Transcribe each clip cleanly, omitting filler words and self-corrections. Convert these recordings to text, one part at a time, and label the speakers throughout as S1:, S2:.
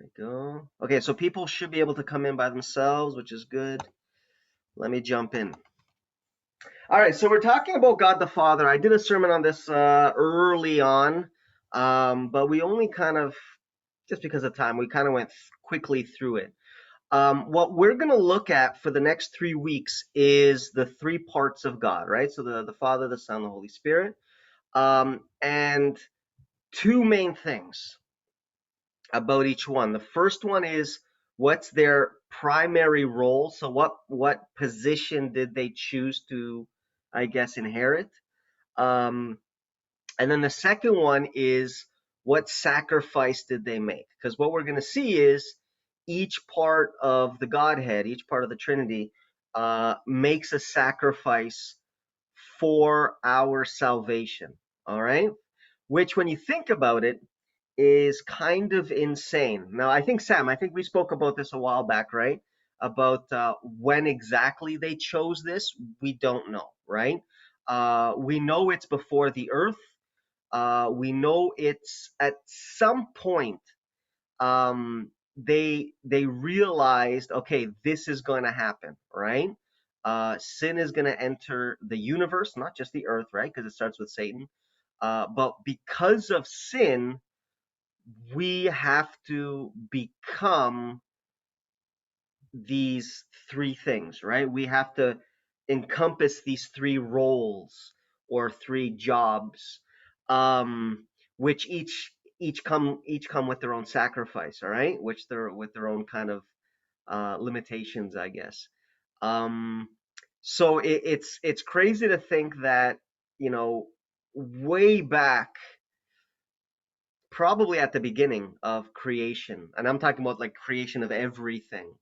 S1: we go. Okay, so people should be able to come in by themselves, which is good. Let me jump in. All right, so we're talking about God the Father. I did a sermon on this early on, but we only kind of, just because of time, we kind of went quickly through it. What we're going to look at for the next 3 weeks is the three parts of God, right? So the Father, the Son, the Holy Spirit, and two main things about each one. The first one is what's their primary role? So what position did they choose to, I guess, inherit? Um, and then the second one is what sacrifice did they make? Because what we're going to see is each part of the Godhead, each part of the Trinity, makes a sacrifice for our salvation. All right? Which, when you think about it, is kind of insane. Now, I think, Sam, I think we spoke about this a while back, right? About when exactly they chose this, we don't know, right? We know it's before the earth. We know it's at some point they realized, okay, this is going to happen, right? Sin is going to enter the universe, not just the earth, right? Because it starts with Satan. But because of sin, we have to become these three things, right? We have to encompass these three roles or three jobs, which each come with their own sacrifice, all right? Which they're with their own kind of limitations, I guess. Um, so it's crazy to think that, you know, way back, probably at the beginning of creation, and I'm talking about like creation of everything.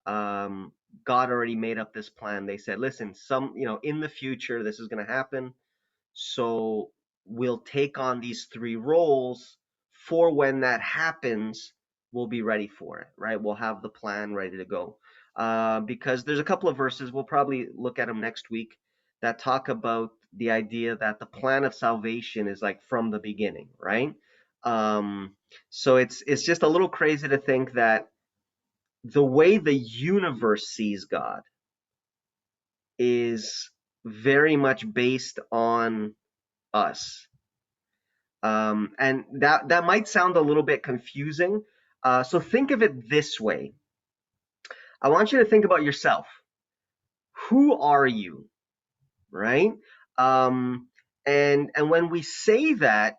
S1: um, God already made up this plan. They said, listen, in the future, this is going to happen. So we'll take on these three roles for when that happens, we'll be ready for it, right? We'll have the plan ready to go. Because there's a couple of verses, we'll probably look at them next week, that talk about the idea that the plan of salvation is like from the beginning, right? Um, so it's just a little crazy to think that the way the universe sees God is very much based on us. And that might sound a little bit confusing. So think of it this way. I want you to think about yourself. Who are you, right? Um, and when we say that,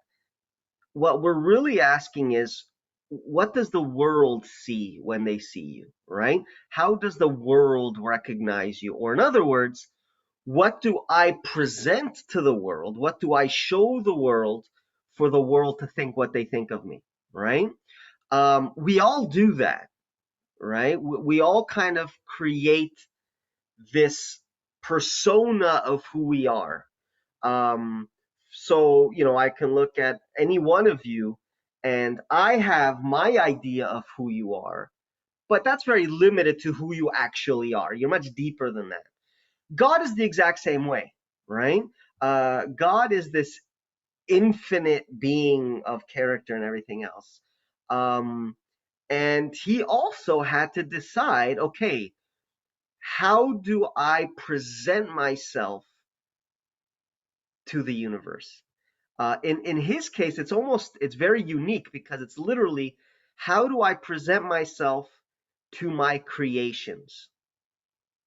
S1: what we're really asking is, what does the world see when they see you, right? How does the world recognize you? Or in other words, what do I present to the world? What do I show the world for the world to think what they think of me, right? We all do that, right? We all kind of create this persona of who we are. Um, so, I can look at any one of you and I have my idea of who you are, but that's very limited to who you actually are. You're much deeper than that. God is the exact same way, right? God is this infinite being of character and everything else. Um, and he also had to decide, okay, how do I present myself to the universe? In his case, it's very unique because it's literally, how do I present myself to my creations,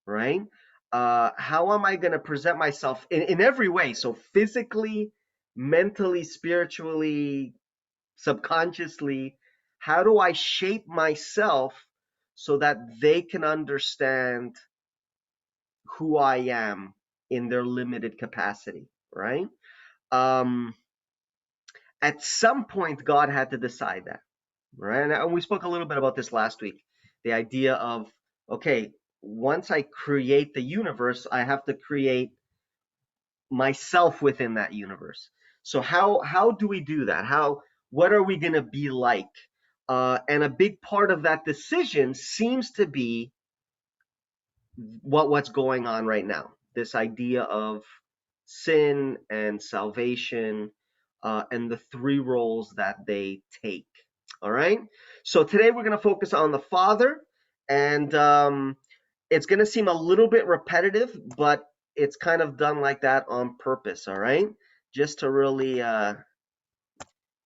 S1: right? How am I going to present myself in every way? So physically, mentally, spiritually, subconsciously, how do I shape myself so that they can understand who I am in their limited capacity, right? Um, at some point, God had to decide that, right? And we spoke a little bit about this last week. The idea of, okay, once I create the universe, I have to create myself within that universe. So how do we do that? What are we going to be like? And a big part of that decision seems to be what's going on right now. This idea of sin and salvation, and the three roles that they take. All right. So today we're going to focus on the Father, and it's going to seem a little bit repetitive, but it's kind of done like that on purpose. All right, just to really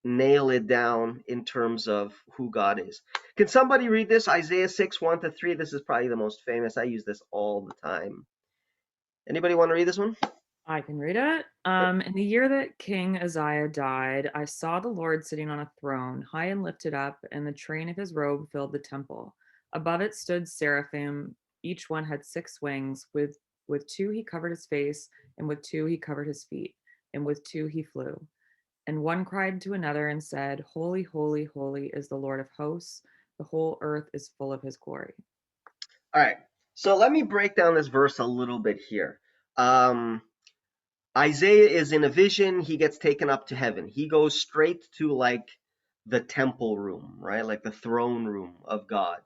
S1: nail it down in terms of who God is. Can somebody read this? Isaiah 6, 1 to 3. This is probably the most famous. I use this all the time. Anybody want to read this one?
S2: I can read it.
S1: Yep.
S2: In the year that King Uzziah died, I saw the Lord sitting on a throne, high and lifted up, and the train of his robe filled the temple. Above it stood seraphim. Each one had 6 wings. With two he covered his face, and with two he covered his feet, and with two he flew. And one cried to another and said, Holy, holy, holy is the Lord of hosts. The whole earth is full of his glory.
S1: All right. So let me break down this verse a little bit here. Um, Isaiah is in a vision. He gets taken up to heaven. He goes straight to like the temple room, right? Like the throne room of God.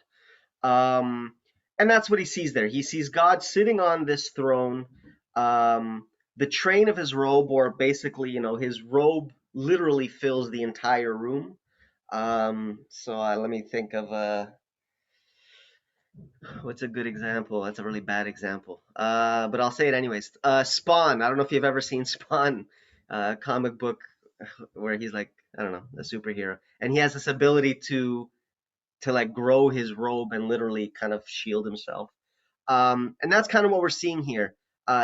S1: Um, and that's what he sees there. He sees God sitting on this throne. The train of his robe, or basically, his robe literally fills the entire room. Let me think of what's a good example? That's a really bad example. But I'll say it anyways. Spawn. I don't know if you've ever seen Spawn, comic book where he's like, I don't know, a superhero, and he has this ability to like grow his robe and literally kind of shield himself. And that's kind of what we're seeing here.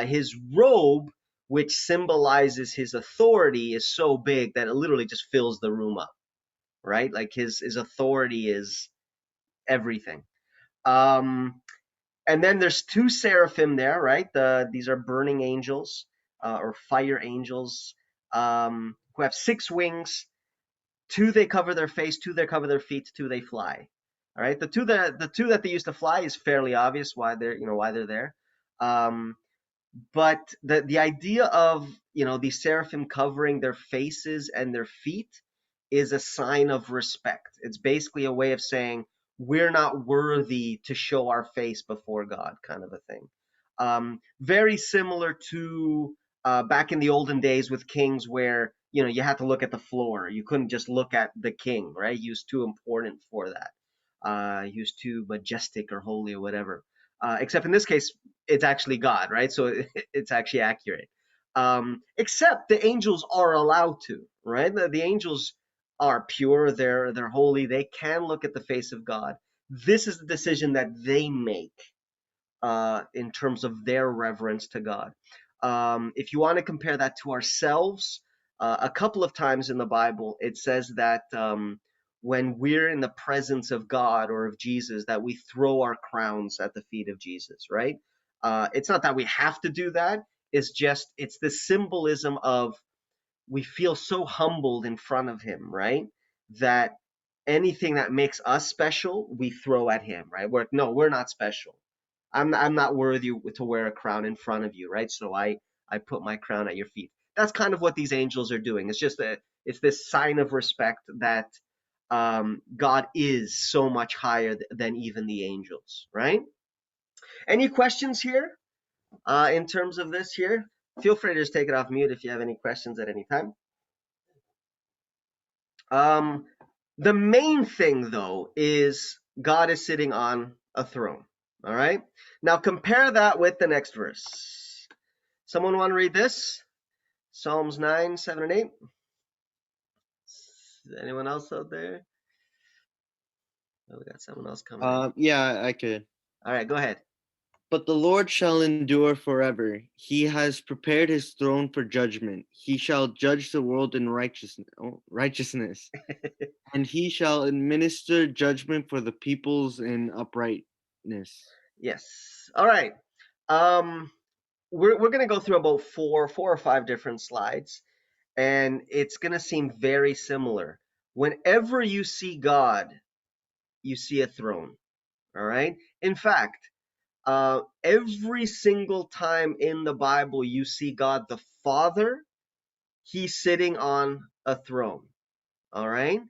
S1: His robe, which symbolizes his authority, is so big that it literally just fills the room up, right? Like his authority is everything. Um, and then there's two seraphim there, right? These are burning angels or fire angels who have 6 wings. Two they cover their face, two they cover their feet, two they fly. All right, the two that they used to fly is fairly obvious why they're there. Um, but the idea of these seraphim covering their faces and their feet is a sign of respect. It's basically a way of saying we're not worthy to show our face before God, kind of a thing. Very similar to back in the olden days with kings, where you had to look at the floor. You couldn't just look at the king, right? He was too important for that. He was too majestic or holy or whatever. Except in this case, it's actually God, right? So it's actually accurate. Except the angels are allowed to, right? The angels are pure, they're holy, they can look at the face of God. This is the decision that they make in terms of their reverence to God. If you want to compare that to ourselves, a couple of times in the Bible it says that when we're in the presence of God or of Jesus, that we throw our crowns at the feet of Jesus, right? It's not that we have to do that. It's the symbolism of we feel so humbled in front of him, right? That anything that makes us special, we throw at him, right? We're not special. I'm not worthy to wear a crown in front of you, right? So I put my crown at your feet. That's kind of what these angels are doing. It's this sign of respect that God is so much higher than even the angels, right? Any questions here in terms of this here? Feel free to just take it off mute if you have any questions at any time. Um, the main thing, though, is God is sitting on a throne. All right. Now compare that with the next verse. Someone want to read this? Psalms 9, 7, and 8. Anyone else out there? Oh, we got someone else coming in.
S3: Yeah, I could.
S1: All right, go ahead.
S3: But the Lord shall endure forever. He has prepared his throne for judgment. He shall judge the world in righteousness, and he shall administer judgment for the peoples in uprightness.
S1: Yes. All right. Um, we're gonna go through about four or five different slides, and it's gonna seem very similar. Whenever you see God, you see a throne. All right. In fact, every single time in the Bible you see God the Father, he's sitting on a throne. All right.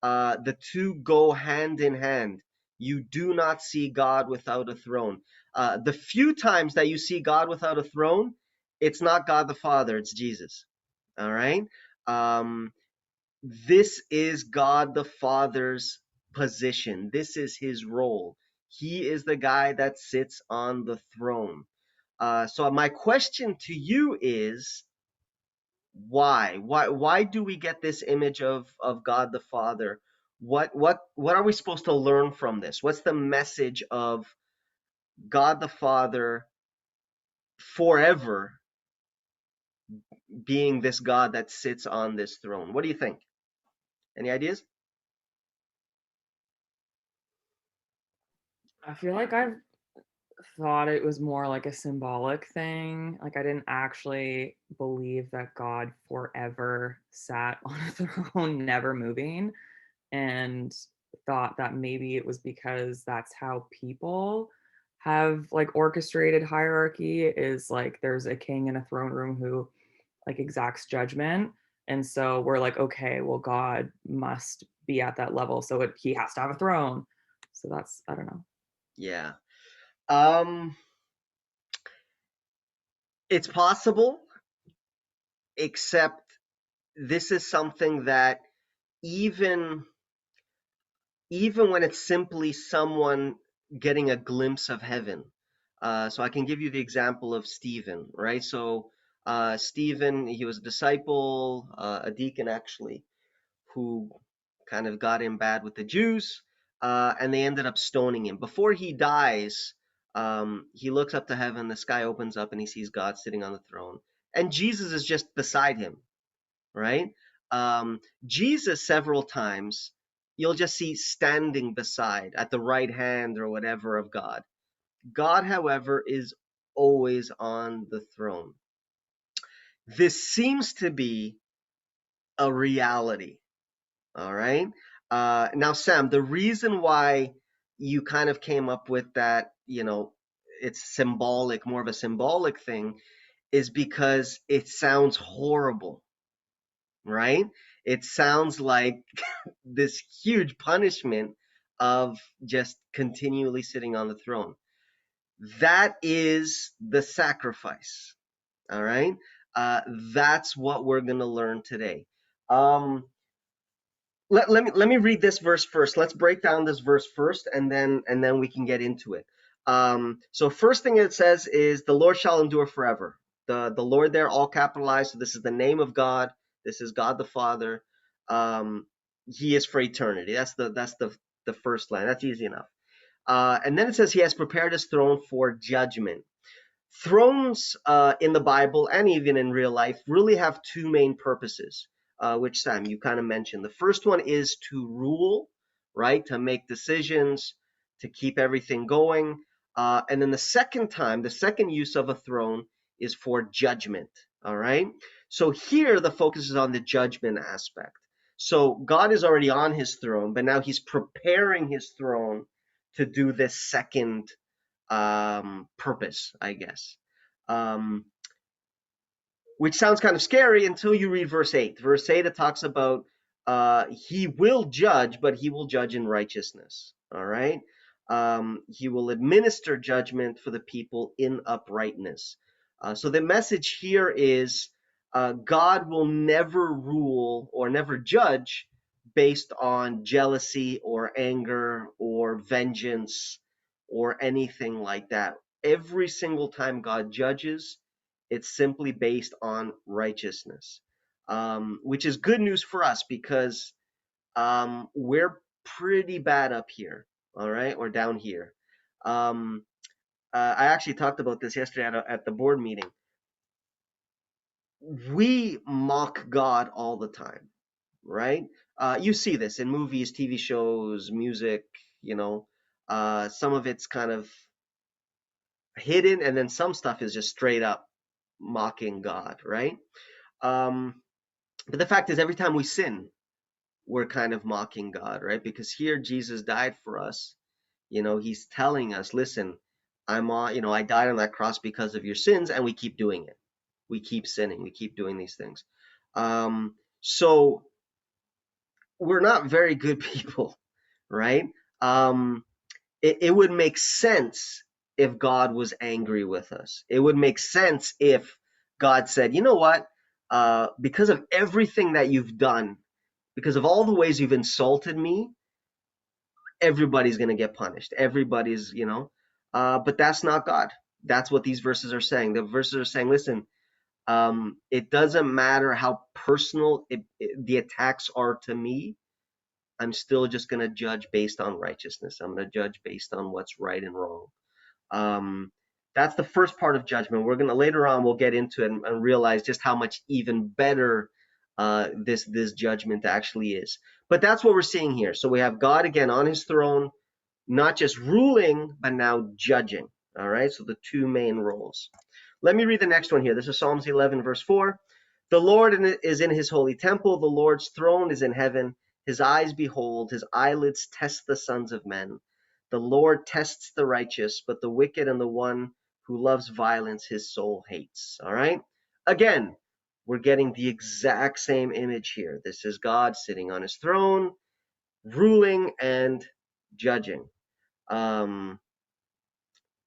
S1: The two go hand in hand. You do not see God without a throne. The few times that you see God without a throne, it's not God the Father, it's Jesus. All right. Um, This is God the Father's position. This is his role. He is the guy that sits on the throne. So my question to you is why? Why do we get this image of God the Father? What are we supposed to learn from this? What's the message of God the Father forever being this God that sits on this throne? What do you think? Any ideas?
S2: I feel like I've thought it was more like a symbolic thing. Like I didn't actually believe that God forever sat on a throne, never moving, and thought that maybe it was because that's how people have like orchestrated hierarchy is like there's a king in a throne room who like exacts judgment. And so we're like, okay, well, God must be at that level. So he has to have a throne. So that's, I don't know.
S1: Yeah. Um, it's possible, except this is something that even even when it's simply someone getting a glimpse of heaven. So I can give you the example of Stephen, right? So Stephen, he was a disciple, a deacon actually, who kind of got in bad with the Jews, and they ended up stoning him. Before he dies, he looks up to heaven, the sky opens up, and he sees God sitting on the throne. And Jesus is just beside him, right? Jesus, several times, you'll just see standing beside, at the right hand or whatever of God. God, however, is always on the throne. This seems to be a reality. All right. Now, Sam, the reason why you kind of came up with that, it's symbolic, more of a symbolic thing, is because it sounds horrible, right? It sounds like this huge punishment of just continually sitting on the throne. That is the sacrifice. All right. Uh, that's what we're going to learn today. Um, let me read this verse first. Let's break down this verse first, and then we can get into it. So first thing it says is the Lord shall endure forever. The Lord there all capitalized. So this is the name of God. This is God the Father. Um, he is for eternity. That's the first line. That's easy enough. And then it says he has prepared his throne for judgment. Thrones in the Bible and even in real life really have two main purposes, which Sam, you kind of mentioned. The first one is to rule, right? To make decisions, to keep everything going. And then the second use of a throne is for judgment, all right? So here the focus is on the judgment aspect. So God is already on his throne, but now he's preparing his throne to do this second purpose, I guess. Um, which sounds kind of scary until you read verse 8. Verse 8, it talks about he will judge, but he will judge in righteousness. All right? He will administer judgment for the people in uprightness. So the message here is God will never rule or never judge based on jealousy or anger or vengeance or anything like that. Every single time God judges, it's simply based on righteousness, which is good news for us because we're pretty bad up here, all right, or down here. Um, I actually talked about this yesterday at the board meeting. We mock God all the time, right? You see this in movies, TV shows, music, you know. Some of it's kind of hidden, and then some stuff is just straight up mocking God, right? Um, but the fact is, every time we sin, we're kind of mocking God, right? Because here Jesus died for us. He's telling us, listen, I died on that cross because of your sins, and we keep doing it. We keep sinning. We keep doing these things. So we're not very good people, right? Um, it would make sense if God was angry with us. It would make sense if God said, you know what? Because of everything that you've done, because of all the ways you've insulted me, everybody's going to get punished. Everybody's, but that's not God. That's what these verses are saying. The verses are saying, listen, it doesn't matter how personal the attacks are to me. I'm still just going to judge based on righteousness. I'm going to judge based on what's right and wrong. Um, that's the first part of judgment. We're going to later on we'll get into it and realize just how much even better this judgment actually is. But that's what we're seeing here. So we have God again on his throne, not just ruling, but now judging. All right, so the two main roles. Let me read the next one here. This is Psalms 11, verse 4. The Lord is in his holy temple. The Lord's throne is in heaven. His eyes behold, his eyelids test the sons of men. The Lord tests the righteous, but the wicked and the one who loves violence his soul hates. All right? Again, we're getting the exact same image here. This is God sitting on his throne, ruling and judging.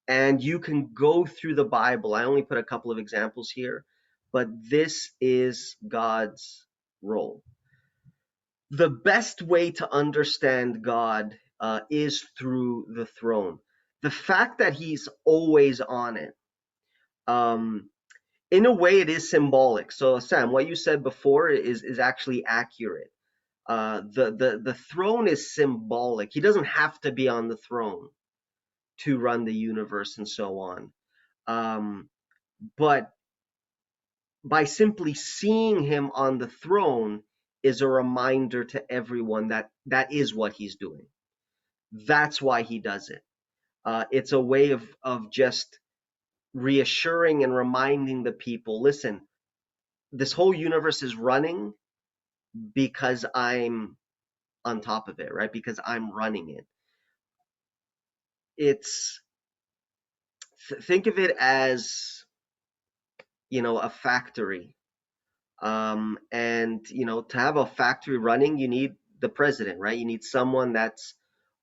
S1: And you can go through the Bible. I only put a couple of examples here, but this is God's role. The best way to understand God is through the throne. The fact that he's always on it, in a way, it is symbolic. So, Sam, what you said before is actually accurate. The throne is symbolic. He doesn't have to be on the throne to run the universe and so on. But by simply seeing him on the throne is a reminder to everyone that that is what he's doing. That's why he does it. It's a way of just reassuring and reminding the people, listen, this whole universe is running because I'm on top of it, right? Because I'm running it. It's think of it as, a factory. And to have a factory running, you need the president, right? You need someone that's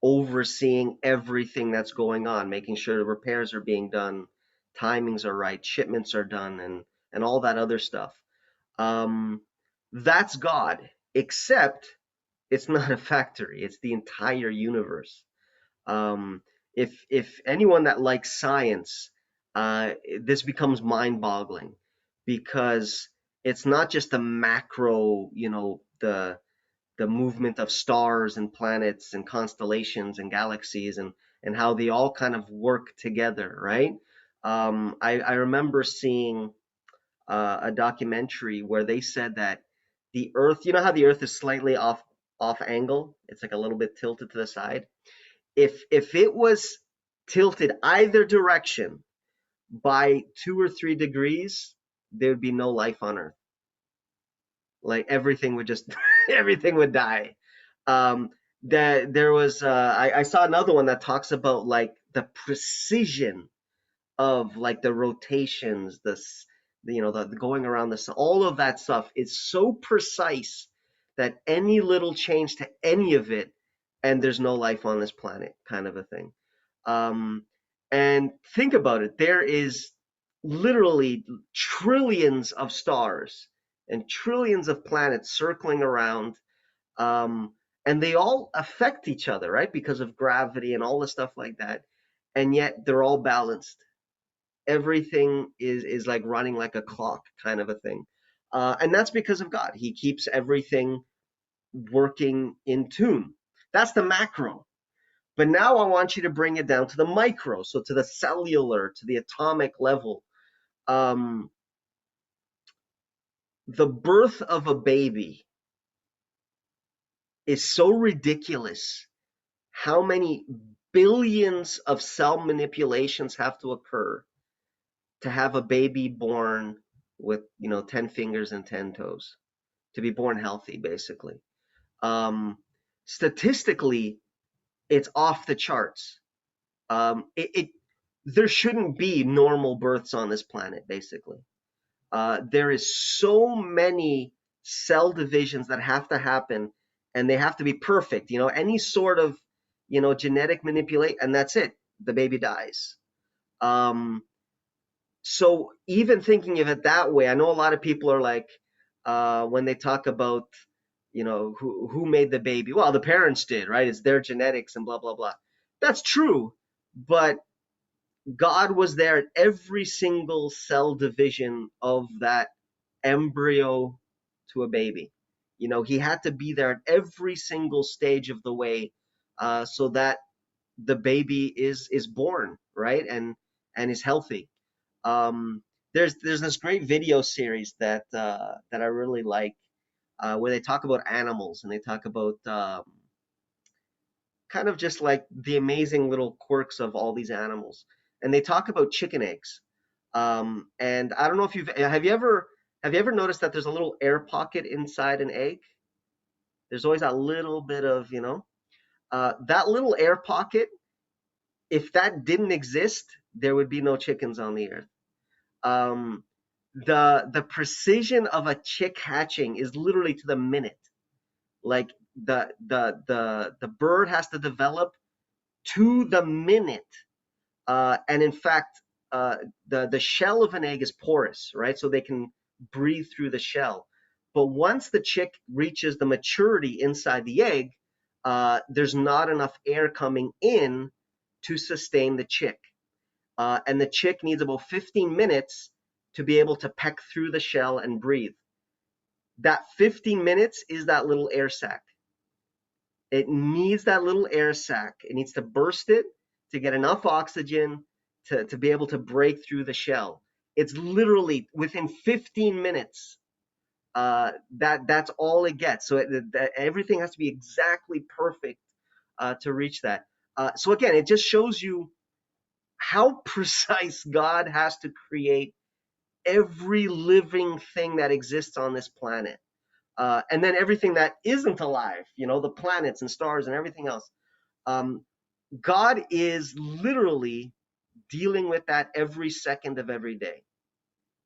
S1: overseeing everything that's going on, making sure the repairs are being done, timings are right, shipments are done, and all that other stuff. Um, that's God, except it's not a factory; it's the entire universe. Um, if anyone that likes science, this becomes mind-boggling because it's not just the macro, the movement of stars and planets and constellations and galaxies and how they all kind of work together, right? I remember seeing a documentary where they said that the Earth, you know how the Earth is slightly off angle, it's like a little bit tilted to the side. If it was tilted either direction by 2 or 3 degrees, there would be no life on Earth. Like everything would just everything would die. That there was I saw another one that talks about like the precision of like the rotations, the going around the sun, all of that stuff is so precise that any little change to any of it, and there's no life on this planet, kind of a thing. Um, and think about it, there is literally trillions of stars and trillions of planets circling around, and they all affect each other, right? Because of gravity and all the stuff like that. And yet they're all balanced. Everything is like running like a clock, kind of a thing. And that's because of God. He keeps everything working in tune. That's the macro. But now I want you to bring it down to the micro, so to the cellular, to the atomic level. Um, the birth of a baby is so ridiculous. How many billions of cell manipulations have to occur to have a baby born with 10 fingers and 10 toes, to be born healthy, basically. um, Statistically, it's off the charts. It There shouldn't be normal births on this planet, basically. There is so many cell divisions that have to happen, and they have to be perfect. Any sort of genetic manipulate, and that's it. The baby dies. Um, so even thinking of it that way, I know a lot of people are like, when they talk about who made the baby? Well, the parents did, right? It's their genetics and blah blah blah. That's true, but God was there at every single cell division of that embryo to a baby. He had to be there at every single stage of the way, so that the baby is born, right, and is healthy. Um, there's this great video series that I really like, where they talk about animals, and they talk about kind of just like the amazing little quirks of all these animals. And they talk about chicken eggs. And I don't know if have you ever noticed that there's a little air pocket inside an egg? There's always that little bit of, that little air pocket. If that didn't exist, there would be no chickens on the earth. Um, the precision of a chick hatching is literally to the minute. Like the bird has to develop to the minute. And in fact, the shell of an egg is porous, right? So they can breathe through the shell. But once the chick reaches the maturity inside the egg, there's not enough air coming in to sustain the chick. And the chick needs about 15 minutes to be able to peck through the shell and breathe. That 15 minutes is that little air sac. It needs that little air sac. It needs to burst it to get enough oxygen to be able to break through the shell. It's literally within 15 minutes. That's all it gets. So everything has to be exactly perfect to reach that. So again, it just shows you how precise God has to create every living thing that exists on this planet. And then everything that isn't alive, the planets and stars and everything else. Um, God is literally dealing with that every second of every day.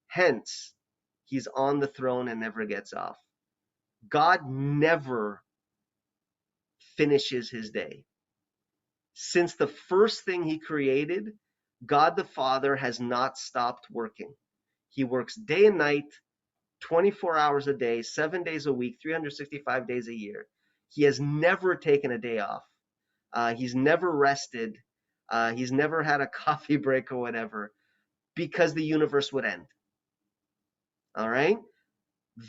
S1: Hence, he's on the throne and never gets off. God never finishes his day. Since the first thing he created, God the Father has not stopped working. He works day and night, 24 hours a day, 7 days a week, 365 days a year. He has never taken a day off. He's never rested. He's never had a coffee break or whatever, because the universe would end. All right?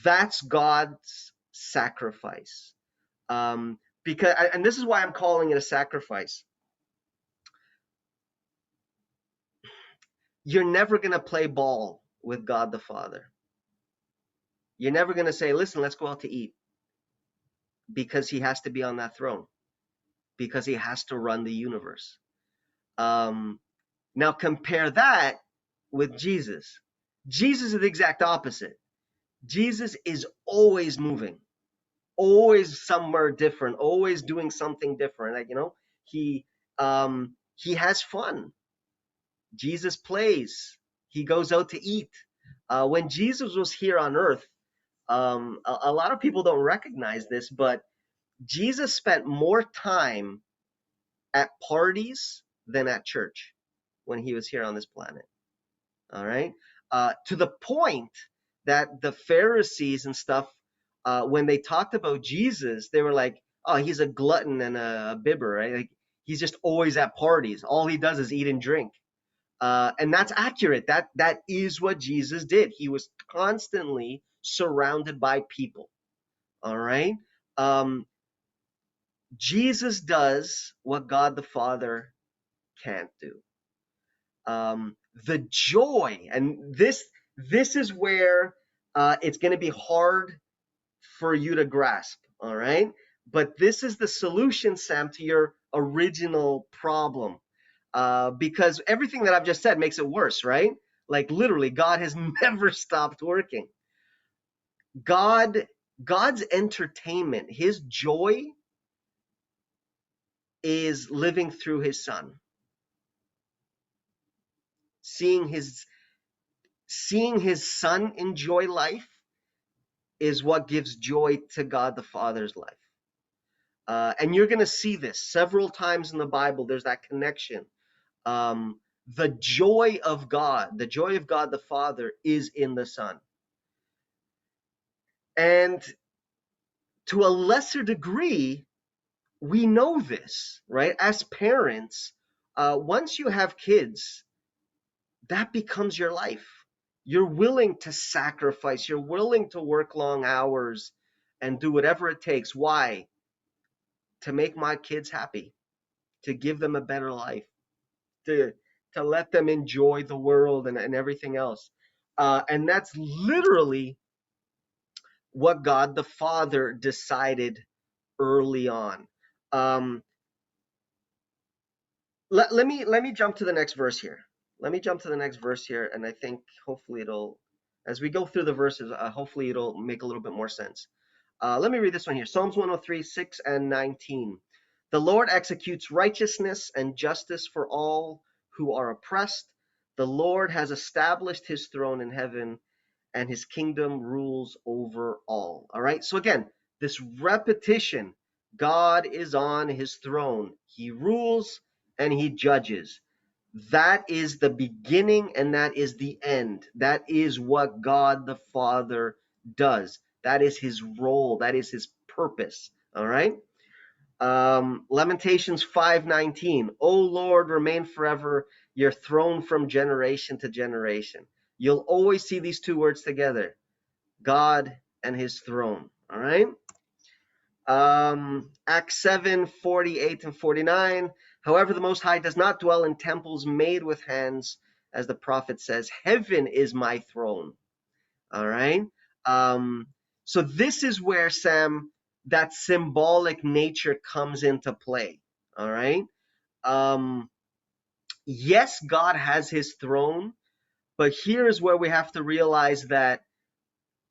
S1: That's God's sacrifice. And this is why I'm calling it a sacrifice. You're never going to play ball with God the Father. You're never going to say, listen, let's go out to eat, because he has to be on that throne, because he has to run the universe. Now compare that with Jesus. Jesus is the exact opposite. Jesus is always moving, always somewhere different, always doing something different. He has fun. Jesus plays. He goes out to eat. When Jesus was here on earth, a lot of people don't recognize this, but Jesus spent more time at parties than at church when he was here on this planet. All right. To the point that the Pharisees and stuff, when they talked about Jesus, they were like, oh, he's a glutton and a bibber, right? Like, he's just always at parties. All he does is eat and drink. And that's accurate. That is what Jesus did. He was constantly surrounded by people. All right. Jesus does what God the Father can't do. The joy, and this is where it's going to be hard for you to grasp. All right. But this is the solution, Sam, to your original problem. Because everything that I've just said makes it worse, right? Like, literally, God has never stopped working. God's entertainment, his joy, is living through his son. Seeing his son enjoy life is what gives joy to God the Father's life. And you're going to see this several times in the Bible. There's that connection. The joy of God the Father, is in the Son. And to a lesser degree, we know this, right? As parents, once you have kids, that becomes your life. You're willing to sacrifice, you're willing to work long hours and do whatever it takes. Why? To make my kids happy, to give them a better life, to let them enjoy the world and everything else. And that's literally what God the Father decided early on. Um, let me jump to the next verse here. Let me jump to the next verse here, and I think hopefully it'll, as we go through the verses, hopefully it'll make a little bit more sense. Let me read this one here. Psalms 103, 6 and 19. The Lord executes righteousness and justice for all who are oppressed. The Lord has established his throne in heaven, and his kingdom rules over all. All right. So again, this repetition, God is on his throne. He rules and he judges. That is the beginning and that is the end. That is what God the Father does. That is his role. That is his purpose. All right. Lamentations 5:19. O Lord, remain forever, your throne from generation to generation. You'll always see these two words together, God and his throne. All right. Acts 7:48 and 49. However, the Most High does not dwell in temples made with hands, as the prophet says, heaven is my throne. All right. So this is where, Sam, that symbolic nature comes into play. All right. Yes, God has his throne, but here's where we have to realize that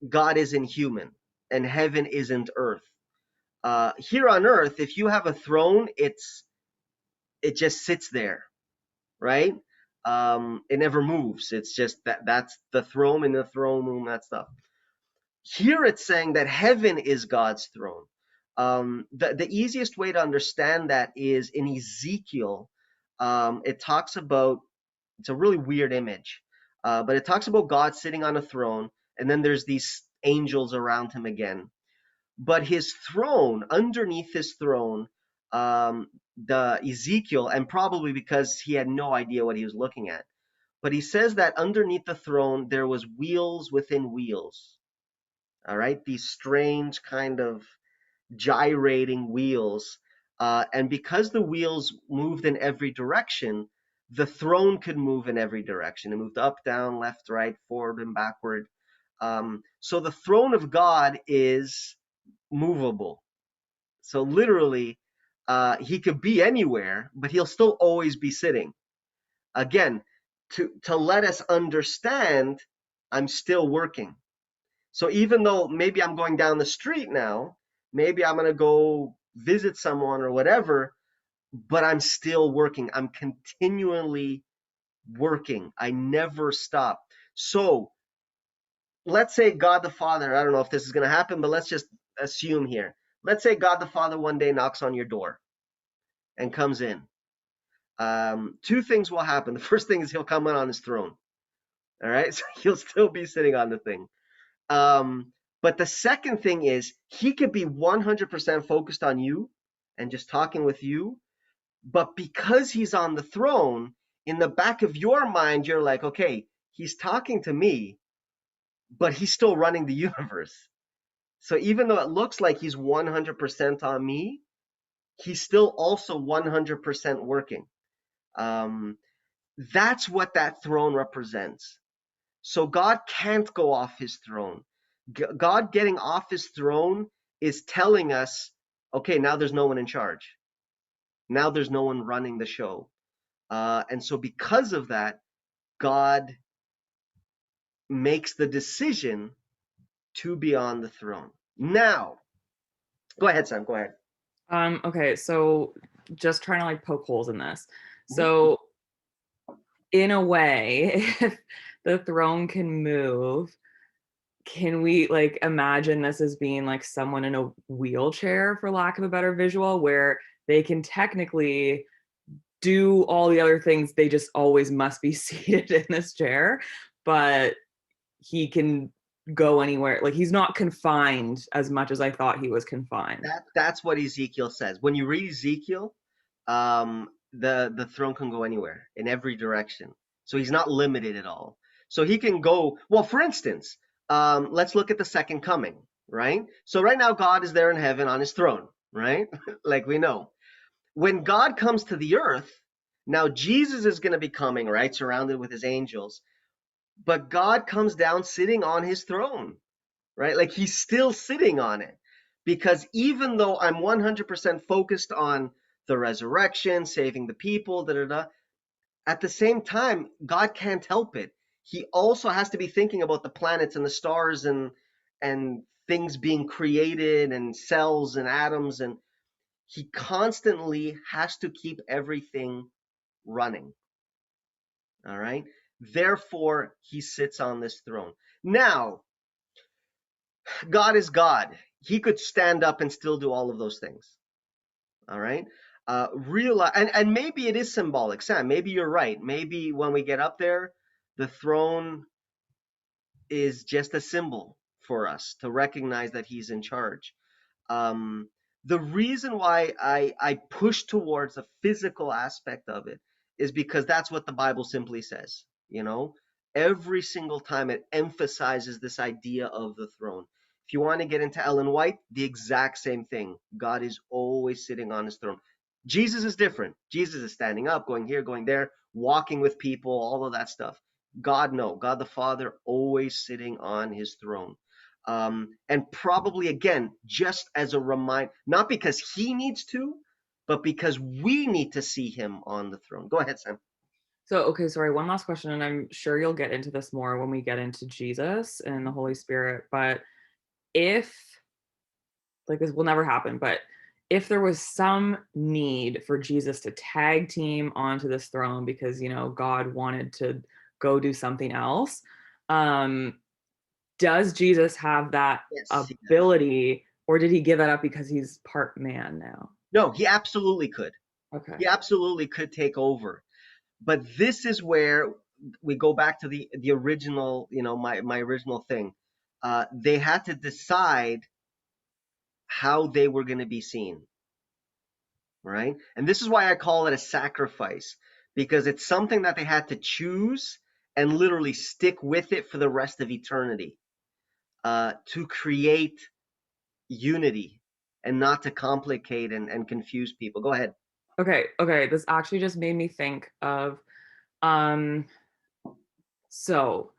S1: God isn't human and heaven isn't earth. Here on earth, if you have a throne, it just sits there, right? It never moves. It's just that's the throne in the throne room, that stuff. Here it's saying that heaven is God's throne. The easiest way to understand that is in Ezekiel. It talks about, it's a really weird image, but it talks about God sitting on a throne, and then there's these angels around him again. But his throne, underneath his throne, the Ezekiel, and probably because he had no idea what he was looking at, but he says that underneath the throne there was wheels within wheels. All right, these strange kind of gyrating wheels. And because the wheels moved in every direction, the throne could move in every direction. It moved up, down, left, right, forward, and backward. So the throne of God is movable. So literally, he could be anywhere, but he'll still always be sitting. Again, to let us understand, I'm still working. So even though maybe I'm going down the street now, maybe I'm going to go visit someone or whatever, but I'm still working. I'm continually working. I never stop. So let's say God the Father, I don't know if this is going to happen, but let's just assume here. Let's say God the Father one day knocks on your door and comes in. Two things will happen. The first thing is he'll come in on his throne. All right. So he'll still be sitting on the thing. But the second thing is he could be 100% focused on you and just talking with you. But because he's on the throne, in the back of your mind, you're like, okay, he's talking to me, but he's still running the universe. So even though it looks like he's 100% on me, he's still also 100% working. That's what that throne represents. So God can't go off his throne. God getting off his throne is telling us, okay, now there's no one in charge. Now there's no one running the show. And so because of that, God makes the decision to be on the throne. Now, go ahead, Sam, go ahead.
S2: Okay, so just trying to like poke holes in this. So in a way, if the throne can move, can we like imagine this as being like someone in a wheelchair, for lack of a better visual, where they can technically do all the other things, they just always must be seated in this chair, but he can go anywhere. Like he's not confined as much as I thought he was confined.
S1: That's what Ezekiel says. When you read Ezekiel, the throne can go anywhere in every direction. So he's not limited at all. So he can go. Well, for instance, let's look at the second coming, right? So right now, God is there in heaven on his throne, right? Like we know. When God comes to the earth, now Jesus is going to be coming, right, surrounded with his angels. But God comes down sitting on his throne, right? Like he's still sitting on it. Because even though I'm 100% focused on the resurrection, saving the people, da da da, at the same time, God can't help it. He also has to be thinking about the planets and the stars and things being created and cells and atoms, and he constantly has to keep everything running. All right? Therefore, he sits on this throne. Now, God is God. He could stand up and still do all of those things. All right. Realize, and maybe it is symbolic, Sam. Maybe you're right. Maybe when we get up there, the throne is just a symbol for us to recognize that he's in charge. Um, the reason why I push towards a physical aspect of it is because that's what the Bible simply says. You know, every single time it emphasizes this idea of the throne. If you want to get into Ellen White, the exact same thing. God is always sitting on his throne. Jesus is different. Jesus is standing up, going here, going there, walking with people, all of that stuff. God, no. God the Father always sitting on his throne. And probably again, just as a reminder, not because he needs to, but because we need to see him on the throne. Go ahead, Sam.
S2: So, okay, sorry, one last question, and I'm sure you'll get into this more when we get into Jesus and the Holy Spirit. But if, like, this will never happen, but if there was some need for Jesus to tag team onto this throne because, God wanted to go do something else, um, does Jesus have that
S1: Yes, he does.
S2: ability, or did he give it up because he's part man now?
S1: No, he absolutely could.
S2: Okay.
S1: He absolutely could take over. But this is where we go back to the original, my original thing. They had to decide how they were going to be seen, right? And this is why I call it a sacrifice, because it's something that they had to choose and literally stick with it for the rest of eternity, to create unity and not to complicate and confuse people. Go ahead.
S2: Okay. This actually just made me think of, um, so,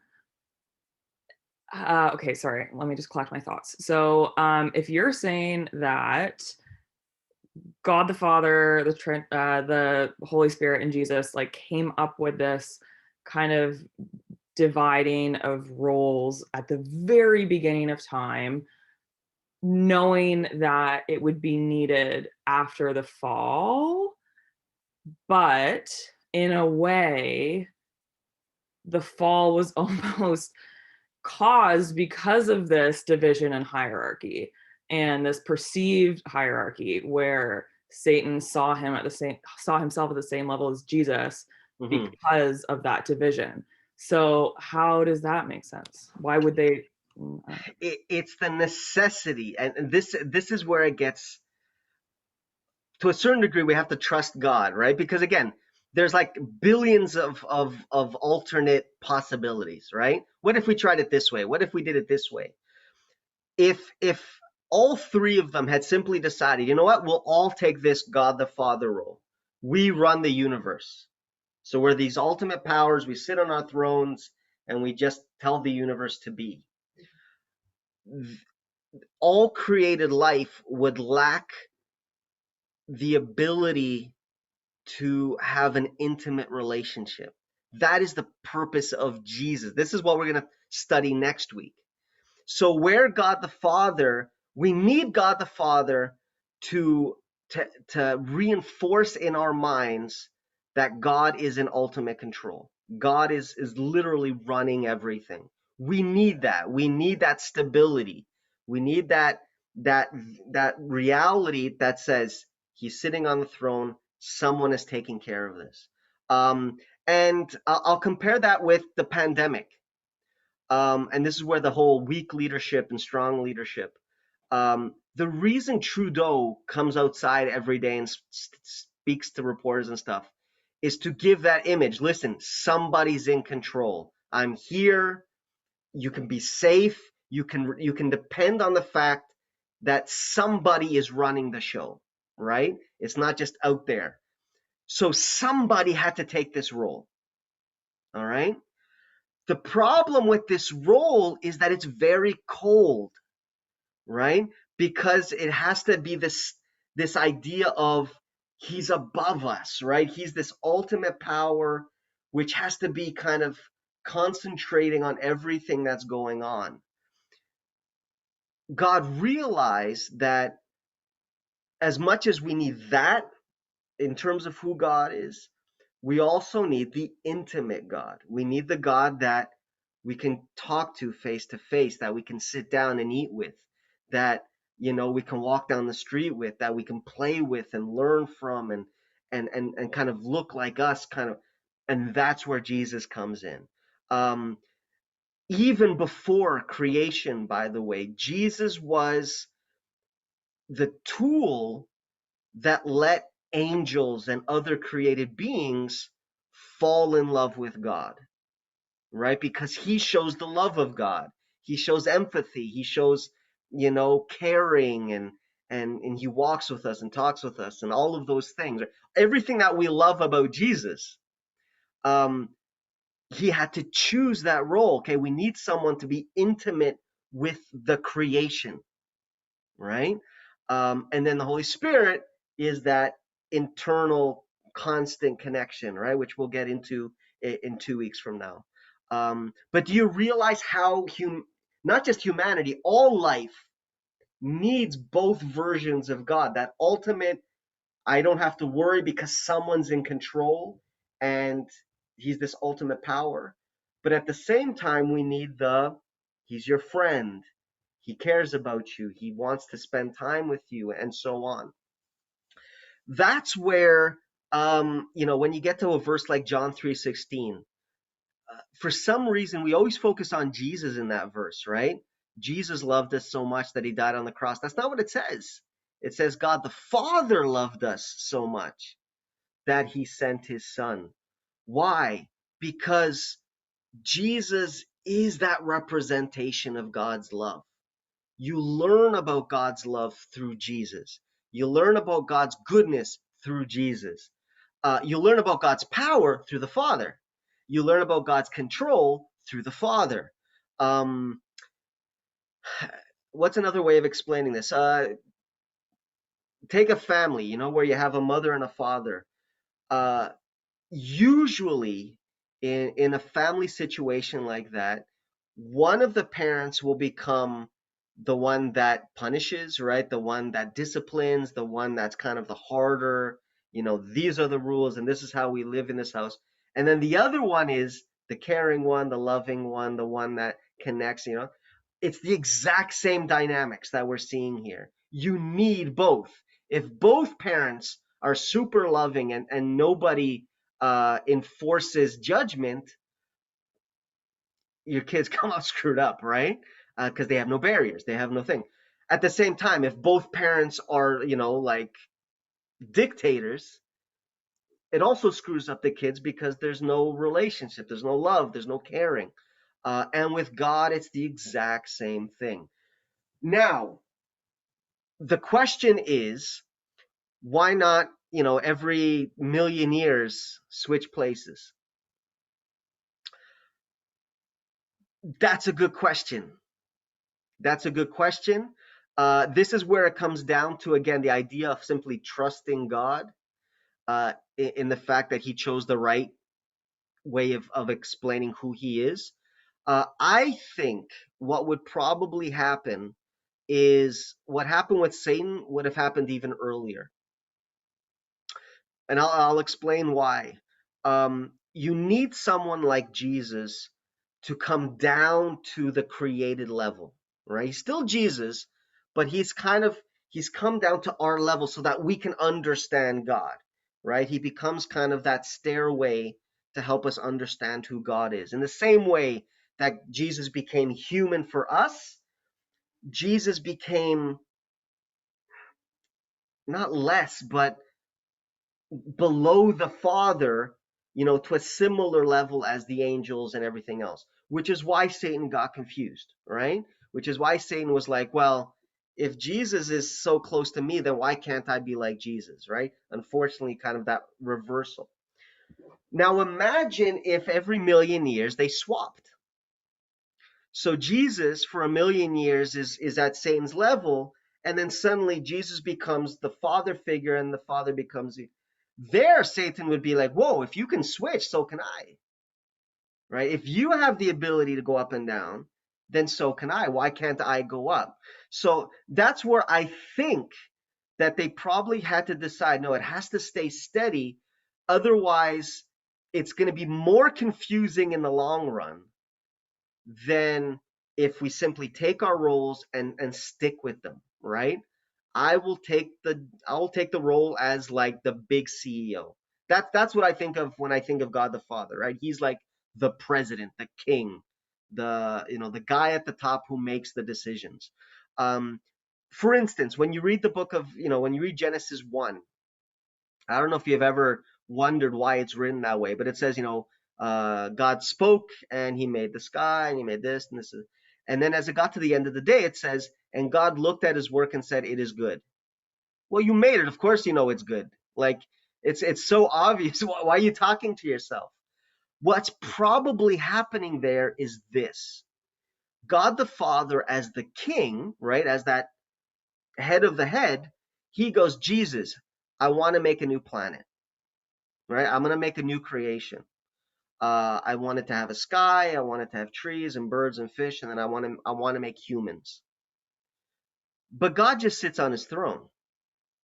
S2: okay, sorry, let me just collect my thoughts. So, if you're saying that God the Father, the Holy Spirit, and Jesus like came up with this kind of dividing of roles at the very beginning of time, knowing that it would be needed after the fall, but in a way, the fall was almost caused because of this division and hierarchy and this perceived hierarchy where Satan saw himself at the same level as Jesus
S1: Mhm.
S2: because of that division. So how does that make sense? Why would they?
S1: It's the necessity, and this is where it gets, to a certain degree, we have to trust God, right? Because again, there's like billions of alternate possibilities, right? What if we tried it this way? What if we did it this way? If all three of them had simply decided, you know what, we'll all take this God the Father role. We run the universe. So we're these ultimate powers, we sit on our thrones, and we just tell the universe to be. All created life would lack the ability to have an intimate relationship. That is the purpose of Jesus. This is what we're going to study next week. So where God the Father, we need God the Father to to reinforce in our minds that God is in ultimate control. God is literally running everything. We need that. We need that stability. We need that that reality that says he's sitting on the throne, someone is taking care of this. And I'll compare that with the pandemic. and this is where the whole weak leadership and strong leadership. The reason Trudeau comes outside every day and speaks to reporters and stuff is to give that image. Listen, somebody's in control. I'm here. You can be safe. You can depend on the fact that somebody is running the show, right? It's not just out there. So somebody had to take this role. All right. The problem with this role is that it's very cold, right? Because it has to be this idea of he's above us, right? He's this ultimate power, which has to be kind of concentrating on everything that's going on. God realized that as much as we need that in terms of who God is, we also need the intimate God. We need the God that we can talk to face, that we can sit down and eat with, that we can walk down the street with, that we can play with and learn from, and kind of look like us, kind of, and that's where Jesus comes in. Even before creation, by the way, Jesus was the tool that let angels and other created beings fall in love with God, right? Because he shows the love of God. He shows empathy. He shows, caring, and he walks with us and talks with us and all of those things. Everything that we love about Jesus, um, he had to choose that role. Okay, we need someone to be intimate with the creation, right? And then the Holy Spirit is that internal, constant connection, right? Which we'll get into in 2 weeks from now. But do you realize how not just humanity, all life needs both versions of God? That ultimate, I don't have to worry because someone's in control and he's this ultimate power. But at the same time, we need he's your friend. He cares about you. He wants to spend time with you, and so on. That's where, when you get to a verse like John 3:16, for some reason, we always focus on Jesus in that verse, right? Jesus loved us so much that he died on the cross. That's not what it says. It says God the Father loved us so much that he sent his son. Why? Because Jesus is that representation of God's love. You learn about God's love through Jesus. You learn about God's goodness through Jesus. You learn about God's power through the Father. You learn about God's control through the Father. Um, what's another way of explaining this? Take a family, where you have a mother and a father. Uh, Usually, in a family situation like that, one of the parents will become the one that punishes, right? The one that disciplines, the one that's kind of the harder, these are the rules and this is how we live in this house. And then the other one is the caring one, the loving one, the one that connects. It's the exact same dynamics that we're seeing here. You need both. If both parents are super loving and nobody enforces judgment, your kids come out screwed up, right? Because they have no barriers, they have no thing. At the same time, if both parents are, like dictators, it also screws up the kids because there's no relationship, there's no love, there's no caring. And with God, it's the exact same thing. Now, the question is, why not, every million years switch places? That's a good question. That's a good question. This is where it comes down to, again, the idea of simply trusting God in the fact that he chose the right way of explaining who he is. I think what would probably happen is what happened with Satan would have happened even earlier. And I'll explain why. You need someone like Jesus to come down to the created level, right? He's still Jesus, but he's come down to our level so that we can understand God, right? He becomes kind of that stairway to help us understand who God is. In the same way that Jesus became human for us, Jesus became not less, but below the Father, to a similar level as the angels and everything else, which is why Satan got confused, right? Which is why Satan was like, well, if Jesus is so close to me, then why can't I be like Jesus, right? Unfortunately, kind of that reversal. Now imagine if every million years they swapped. So Jesus, for a million years, is at Satan's level, and then suddenly Jesus becomes the father figure, and the father becomes there. Satan would be like, "Whoa! If you can switch, so can I." Right? If you have the ability to go up and down, then so can I. Why can't I go up? So that's where I think that they probably had to decide. No, it has to stay steady, otherwise, it's going to be more confusing in the long run than if we simply take our roles and stick with them, right? I will take the role as like the big CEO. That's what I think of when I think of God the Father, right? He's like the president, the king, the guy at the top who makes the decisions. Um, for instance, when you read Genesis 1, I don't know if you've ever wondered why it's written that way, but it says, God spoke and he made the sky and he made this and this. And then as it got to the end of the day, it says, and God looked at his work and said, it is good. Well, you made it. Of course, you know it's good. Like it's so obvious. Why are you talking to yourself? What's probably happening there is this. God the Father as the king, right, as that head of the head, he goes, Jesus, I want to make a new planet, right? I'm going to make a new creation. I want it to have a sky. I want it to have trees and birds and fish, and then I want to make humans. But God just sits on his throne,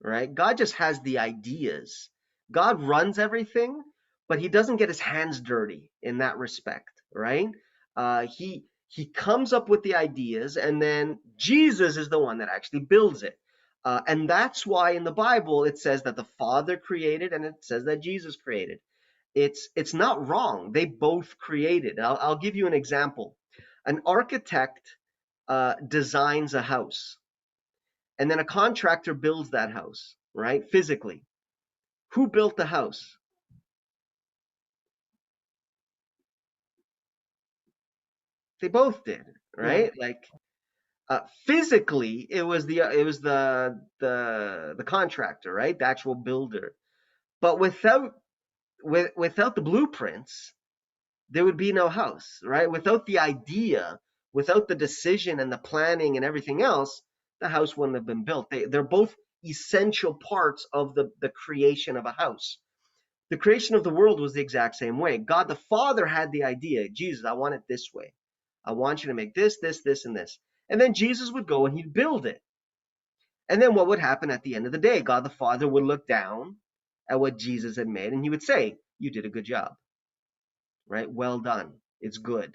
S1: right? God just has the ideas. God runs everything, but he doesn't get his hands dirty in that respect, right? He comes up with the ideas, and then Jesus is the one that actually builds it. And that's why in the Bible it says that the Father created, and it says that Jesus created. It's not wrong. They both created. I'll give you an example. An architect designs a house, and then a contractor builds that house, right? Physically. Who built the house? They both did,
S2: Yeah.
S1: right? Like physically, it was the contractor, right? The actual builder. But without the blueprints, there would be no house, right? Without the idea, without the decision and the planning and everything else, the house wouldn't have been built. They're both essential parts of the creation of a house. The creation of the world was the exact same way. God the Father had the idea, Jesus, I want it this way. I want you to make this, this, this, and this. And then Jesus would go and he'd build it. And then what would happen at the end of the day? God the Father would look down at what Jesus had made and he would say, you did a good job, right? Well done. It's good.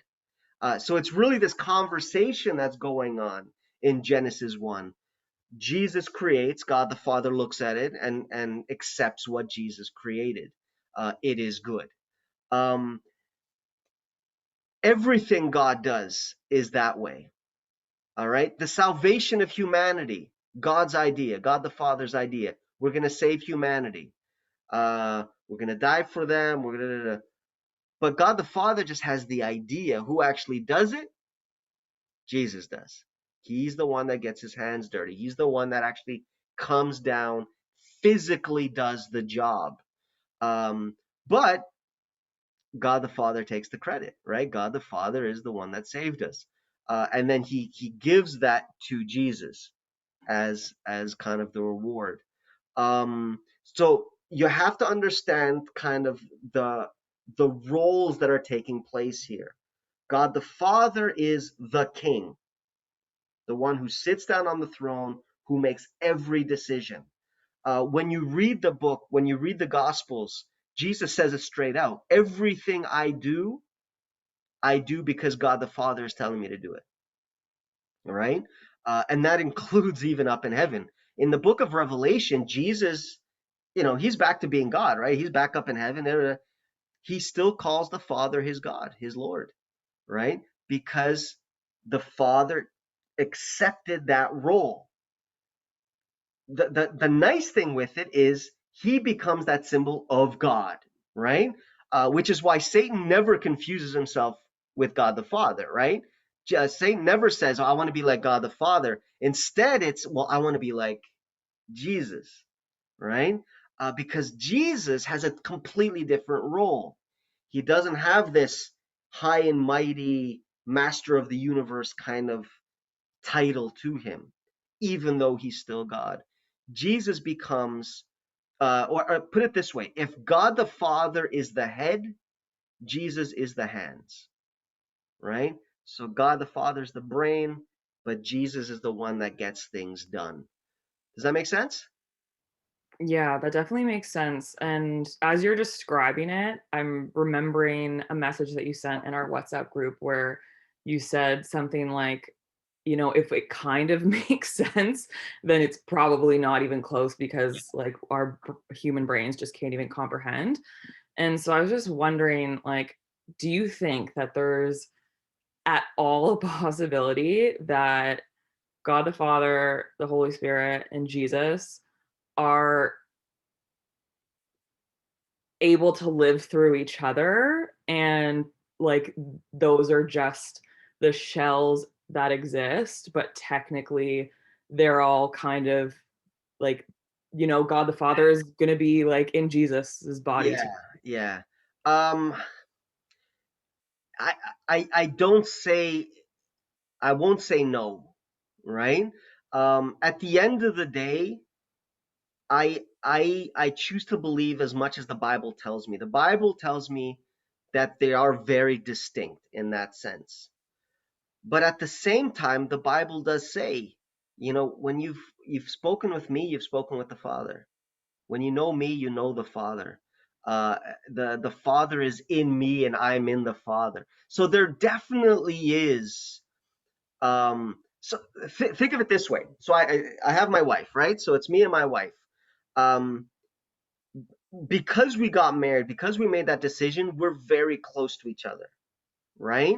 S1: So it's really this conversation that's going on in Genesis 1. Jesus creates, God the Father looks at it and accepts what Jesus created. It is good. Um, Everything God does is that way. All right. The salvation of humanity, God's idea, God the Father's idea. We're going to save humanity. We're going to die for them. We're going to. But God the Father just has the idea. Who actually does it? Jesus does. He's the one that gets his hands dirty. He's the one that actually comes down, physically does the job. But God the Father takes the credit, right? God the Father is the one that saved us. And then he gives that to Jesus as kind of the reward. So you have to understand kind of the roles that are taking place here. God the Father is the king, the one who sits down on the throne, who makes every decision. When you read the book, when you read the Gospels, Jesus says it straight out. Everything I do because God the Father is telling me to do it. All right? And that includes even up in heaven. In the book of Revelation, Jesus, he's back to being God, right? He's back up in heaven. He still calls the Father his God, his Lord, right? because the Father accepted that role. The nice thing with it is he becomes that symbol of God, right? Which is why Satan never confuses himself with God the Father, right? Satan never says, oh, I want to be like God the Father. Instead, it's, well, I want to be like Jesus, right? Because Jesus has a completely different role. He doesn't have this high and mighty master of the universe kind of title to him, even though he's still God. Jesus becomes, or put it this way, if God the Father is the head, Jesus is the hands, right? So God the Father is the brain, but Jesus is the one that gets things done. Does that make sense?
S2: Yeah, that definitely makes sense. And as you're describing it, I'm remembering a message that you sent in our WhatsApp group where you said something like, if it kind of makes sense, then it's probably not even close because like our human brains just can't even comprehend. And so I was just wondering, like, do you think that there's at all a possibility that God the Father, the Holy Spirit, and Jesus are able to live through each other, and like those are just the shells that exist, but technically they're all kind of like, God the Father is going to be like in Jesus's body
S1: Yeah,
S2: too.
S1: yeah. Um, I, I don't say, I won't say no, right? At the end of the day, I choose to believe as much as the Bible tells me. The Bible tells me that they are very distinct in that sense. But at the same time, the Bible does say, when you've spoken with me, you've spoken with the Father. When you know me, you know the Father. The Father is in me, and I'm in the Father. So there definitely is. So think of it this way. So I have my wife, right? So it's me and my wife. Um, because we got married, because we made that decision, we're very close to each other, right?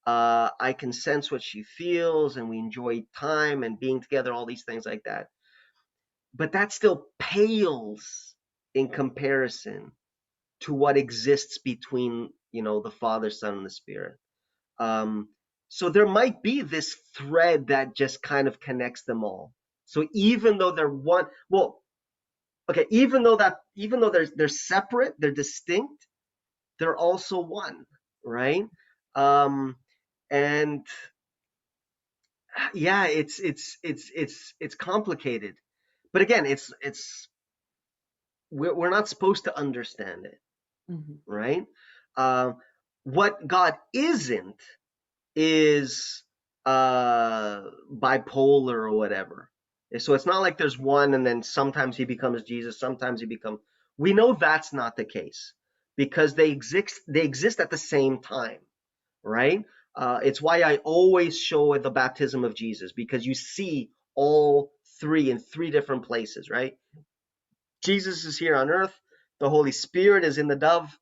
S1: I can sense what she feels, and we enjoy time and being together, all these things like that. But that still pales in comparison to what exists between, the Father, Son, and the Spirit. Um, so there might be this thread that just kind of connects them all. So even though they're one, well, okay, even though they're separate, they're distinct, they're also one, right? Um, and yeah, it's complicated, but again, we're not supposed to understand it,
S2: Mhm.
S1: right? Um, what God isn't is bipolar or whatever. So it's not like there's one and then sometimes he becomes Jesus, sometimes he becomes. We know that's not the case because they exist at the same time, right? It's why I always show the baptism of Jesus because you see all three in three different places, right? Jesus is here on earth, the Holy Spirit is in the dove,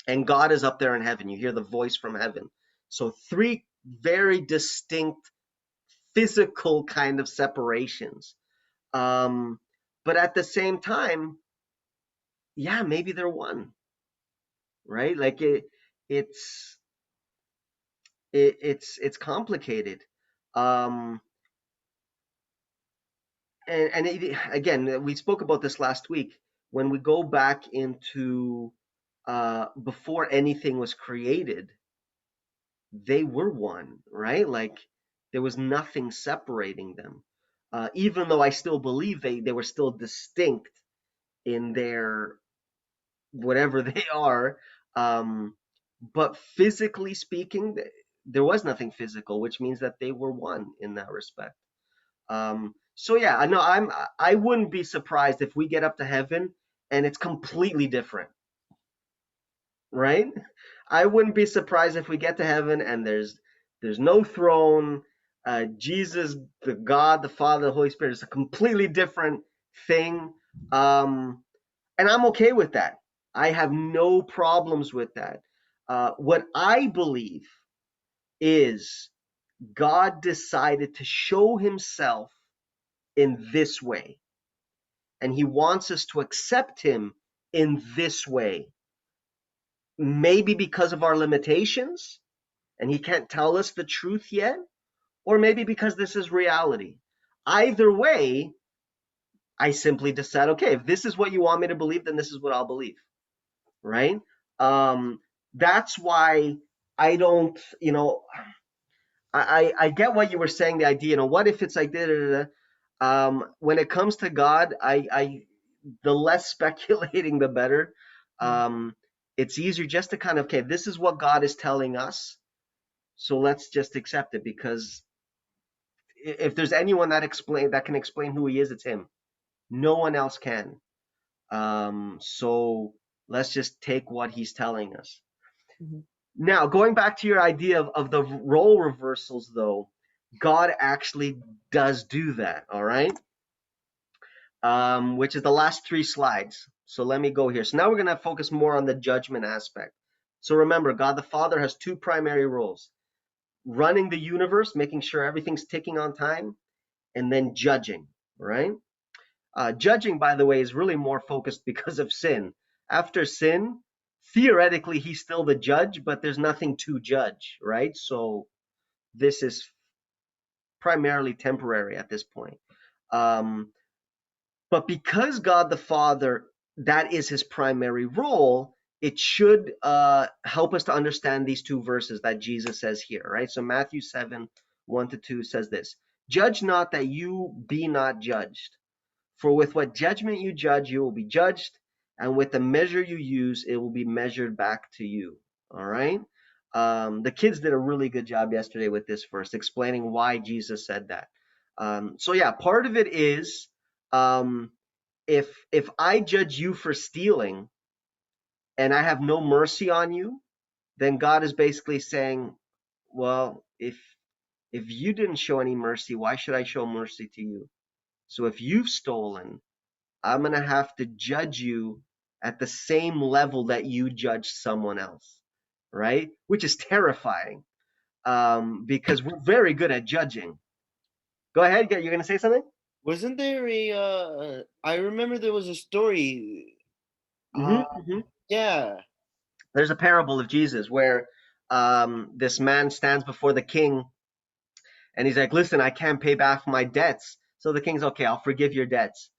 S1: and God is up there in heaven. You hear the voice from heaven. So three very distinct physical kind of separations. Um, but at the same time, yeah, maybe they're one, right? Like it's it's complicated. Um, and again, we spoke about this last week. When we go back into before anything was created, they were one, right? Like there was nothing separating them. Even though I still believe they were still distinct in their whatever they are. Um, but physically speaking, there was nothing physical, which means that they were one in that respect. So yeah, I know I wouldn't be surprised if we get up to heaven and it's completely different, right? I wouldn't be surprised if we get to heaven and there's no throne. Jesus, the God, the Father, the Holy Spirit is a completely different thing. And I'm okay with that. I have no problems with that. What I believe is God decided to show himself in this way, and he wants us to accept him in this way. Maybe because of our limitations, and he can't tell us the truth yet, or maybe because this is reality. Either way, I simply decide, okay, if this is what you want me to believe, then this is what I'll believe, right? Um, that's why I don't, I get what you were saying, the idea, what if it's like da, da, da, da. When it comes to God, the less speculating, the better.
S2: Mhm.
S1: It's easier just to kind of, okay, this is what God is telling us, so let's just accept it, because if there's anyone that can explain who he is, it's him. No one else can. So let's just take what he's telling us.
S2: Mhm.
S1: Now, going back to your idea of the role reversals, though, God actually does do that, all right? Which is the last 3 slides. So let me go here. So now we're going to focus more on the judgment aspect. So remember, God the Father has 2 primary roles: running the universe, making sure everything's ticking on time, and then judging, right? Judging, by the way, is really more focused because of sin. After sin, theoretically, he's still the judge, but there's nothing to judge, right? So this is primarily temporary at this point. Um, but because God the Father, that is his primary role, it should help us to understand these 2 verses that Jesus says here, right? So Matthew 7, 1 to 2 says this: Judge not that you be not judged. For with what judgment you judge, you will be judged, and with the measure you use, it will be measured back to you. All right? The kids did a really good job yesterday with this verse, explaining why Jesus said that. So yeah, part of it is, um, if I judge you for stealing and I have no mercy on you, then God is basically saying, well, if you didn't show any mercy, why should I show mercy to you? So if you've stolen, I'm going to have to judge you at the same level that you judge someone else, right? Which is terrifying, because we're very good at judging. Go ahead. You're going to say something?
S3: Wasn't there a? I remember there was a story.
S1: Mm-hmm,
S3: Uh,
S1: mm-hmm.
S3: yeah.
S1: There's a parable of Jesus where this man stands before the king, and he's like, listen, I can't pay back my debts. So the king's, okay, I'll forgive your debts.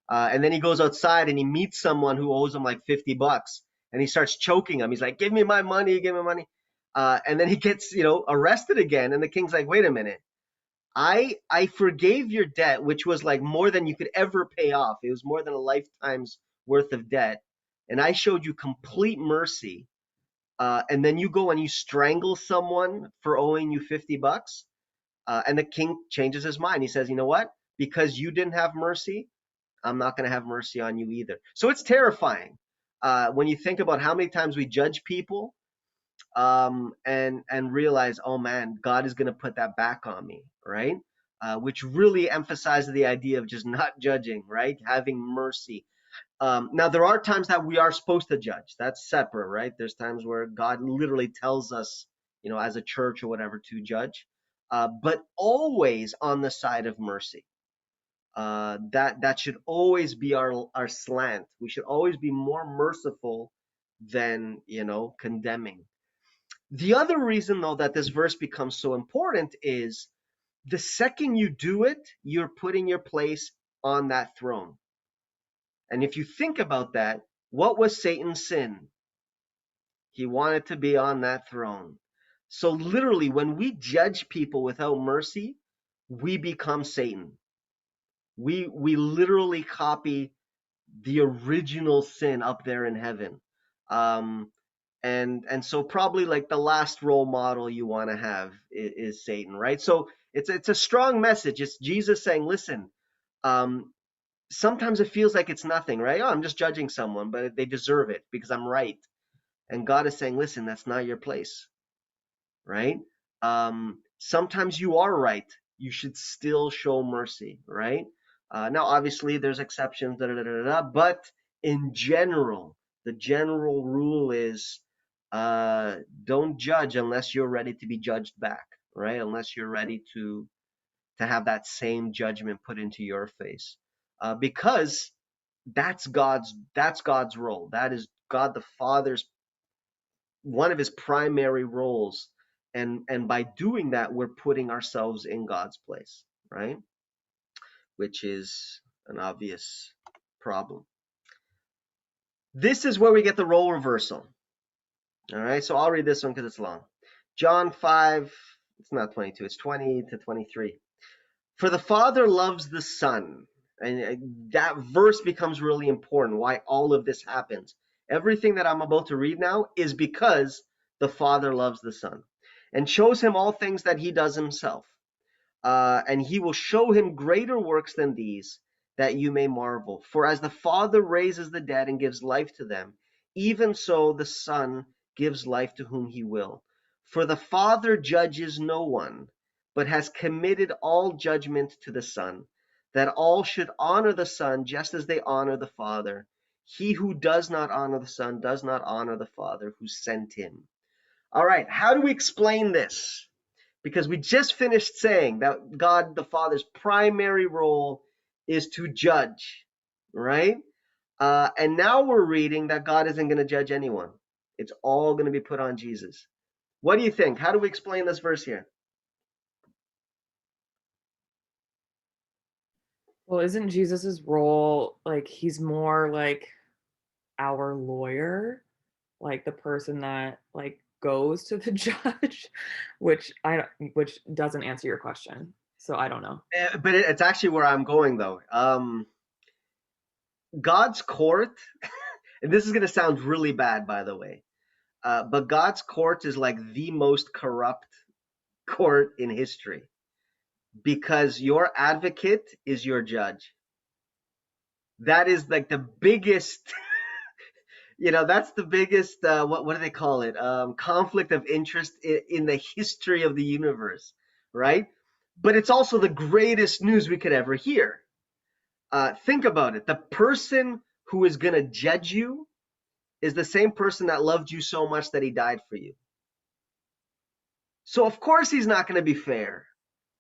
S1: And then he goes outside and he meets someone who owes him like $50, and he starts choking him. He's like, give me my money, give me money. And then he gets, arrested again. And the king's like, wait a minute. I forgave your debt, which was like more than you could ever pay off. It was more than a lifetime's worth of debt. And I showed you complete mercy. And then you go and you strangle someone for owing you $50. And the king changes his mind. He says, you know what? Because you didn't have mercy, I'm not going to have mercy on you either. So it's terrifying when you think about how many times we judge people, and realize, oh man, God is going to put that back on me, right? Which really emphasizes the idea of just not judging, right? Having mercy. Now, there are times that we are supposed to judge. That's separate, right? There's times where God literally tells us, as a church or whatever, to judge, but always on the side of mercy. That should always be our slant. We should always be more merciful than condemning. The other reason, though, that this verse becomes so important is the second you do it, you're putting your place on that throne. And if you think about that, what was Satan's sin? He wanted to be on that throne. So literally, when we judge people without mercy, we become Satan. We literally copy the original sin up there in heaven. Um, and so probably like the last role model you want to have is Satan, right? So it's a strong message. It's Jesus saying, listen, um, sometimes it feels like it's nothing, right? Oh, I'm just judging someone, but they deserve it because I'm right. And God is saying, listen, that's not your place, right? Sometimes you are right. You should still show mercy, right? Now, obviously, there's exceptions, but in general, the general rule is Don't judge unless you're ready to be judged back, right? Unless you're ready to have that same judgment put into your face, because that's God's role. That is God the Father's one of his primary roles, and by doing that, we're putting ourselves in God's place, right? Which is an obvious problem. This is where we get the role reversal. All right, so I'll read this one because it's long. John 5, it's not 22, it's 20 to 23. For the Father loves the Son. And that verse becomes really important, why all of this happens. Everything that I'm about to read now is because the Father loves the Son and shows him all things that he does himself. And he will show him greater works than these, that you may marvel. For as the Father raises the dead and gives life to them, even so the Son gives life to whom he will. For the Father judges no one, but has committed all judgment to the Son, that all should honor the Son just as they honor the Father. He who does not honor the Son does not honor the Father who sent him. All right, how do we explain this? Because we just finished saying that God the Father's primary role is to judge, right? And now we're reading that God isn't going to judge anyone. It's all going to be put on Jesus. What do you think? How do we explain this verse here?
S2: Well, isn't Jesus's role like he's more like our lawyer, like the person that like goes to the judge, which doesn't answer your question. So I don't know.
S1: But it's actually where I'm going, though. God's court, and this is going to sound really bad, by the way, but God's court is like the most corrupt court in history, because your advocate is your judge. That is like the biggest, that's the biggest, what do they call it? Conflict of interest in the history of the universe, right? But it's also the greatest news we could ever hear. Think about it. The person who is going to judge you is the same person that loved you so much that he died for you. So, of course, he's not going to be fair,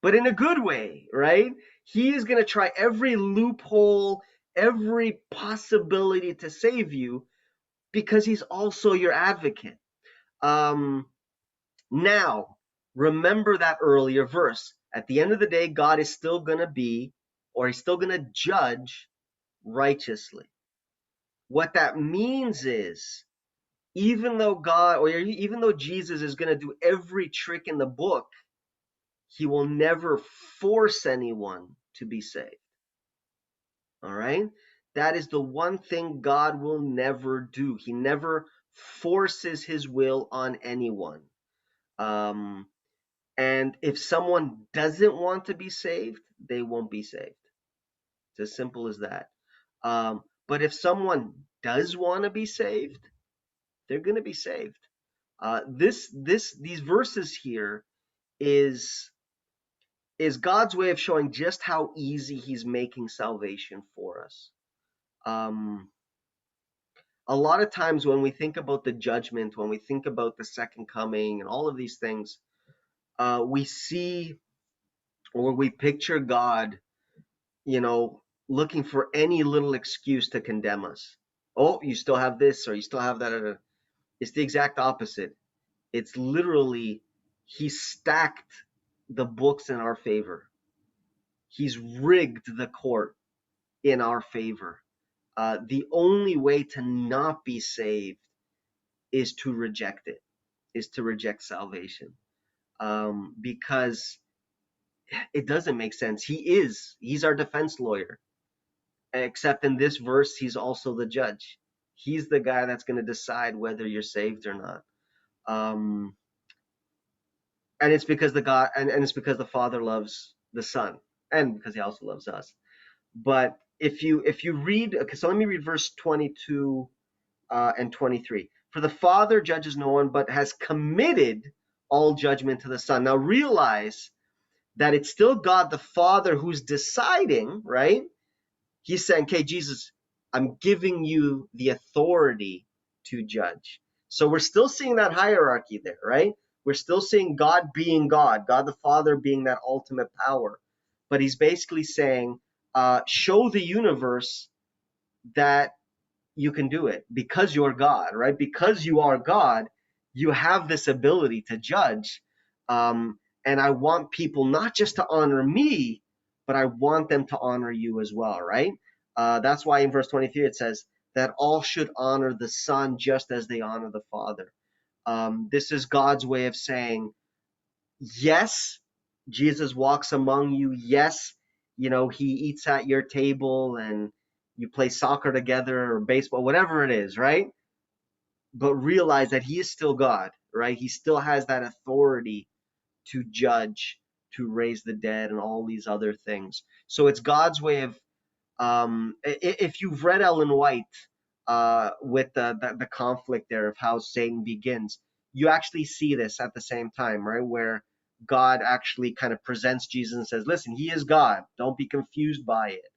S1: but in a good way, right? He is going to try every loophole, every possibility to save you because he's also your advocate. Now, remember that earlier verse. At the end of the day, God is still going to be, or he's still going to judge righteously. What that means is, even though God, or even though Jesus is going to do every trick in the book, he will never force anyone to be saved. All right? That is the one thing God will never do. He never forces his will on anyone. And if someone doesn't want to be saved, they won't be saved. It's as simple as that. But if someone does want to be saved, they're going to be saved. These verses here is God's way of showing just how easy he's making salvation for us. A lot of times when we think about the judgment, when we think about the second coming and all of these things, we see, or we picture God, looking for any little excuse to condemn us. Oh, you still have this, or you still have that. It's the exact opposite. It's literally, he stacked the books in our favor. He's rigged the court in our favor. The only way to not be saved is to reject it, is to reject salvation. Because it doesn't make sense. He's our defense lawyer. Except in this verse, he's also the judge. He's the guy that's going to decide whether you're saved or not. And it's because it's because the Father loves the Son, and because he also loves us. But if you read, okay, so let me read verse 22 and 23. For the Father judges no one, but has committed all judgment to the Son. Now realize that it's still God the Father who's deciding, right? He's saying, okay, Jesus, I'm giving you the authority to judge. So we're still seeing that hierarchy there, right? We're still seeing God being God, God the Father being that ultimate power. But he's basically saying, show the universe that you can do it because you're God, right? Because you are God, you have this ability to judge. And I want people not just to honor me, but I want them to honor you as well, right? That's why in verse 23 it says that all should honor the Son just as they honor the Father. This is God's way of saying, yes, Jesus walks among you. Yes, he eats at your table and you play soccer together or baseball, whatever it is, right? But realize that he is still God, right? He still has that authority to judge, to raise the dead, and all these other things. So it's God's way of if you've read Ellen White with the conflict there of how Satan begins, you actually see this at the same time, right? Where God actually kind of presents Jesus and says, listen, he is God. Don't be confused by it.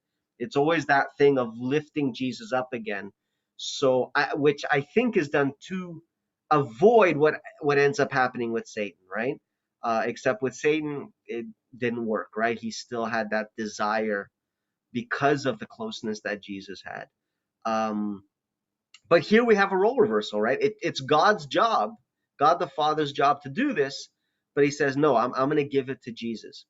S1: It's always that thing of lifting Jesus up again. So, which I think is done to avoid what ends up happening with Satan, right? Except with Satan, it didn't work, right? He still had that desire because of the closeness that Jesus had. Um, but here we have a role reversal, right? It's God's job, God the Father's job to do this, but he says, no, I'm going to give it to Jesus.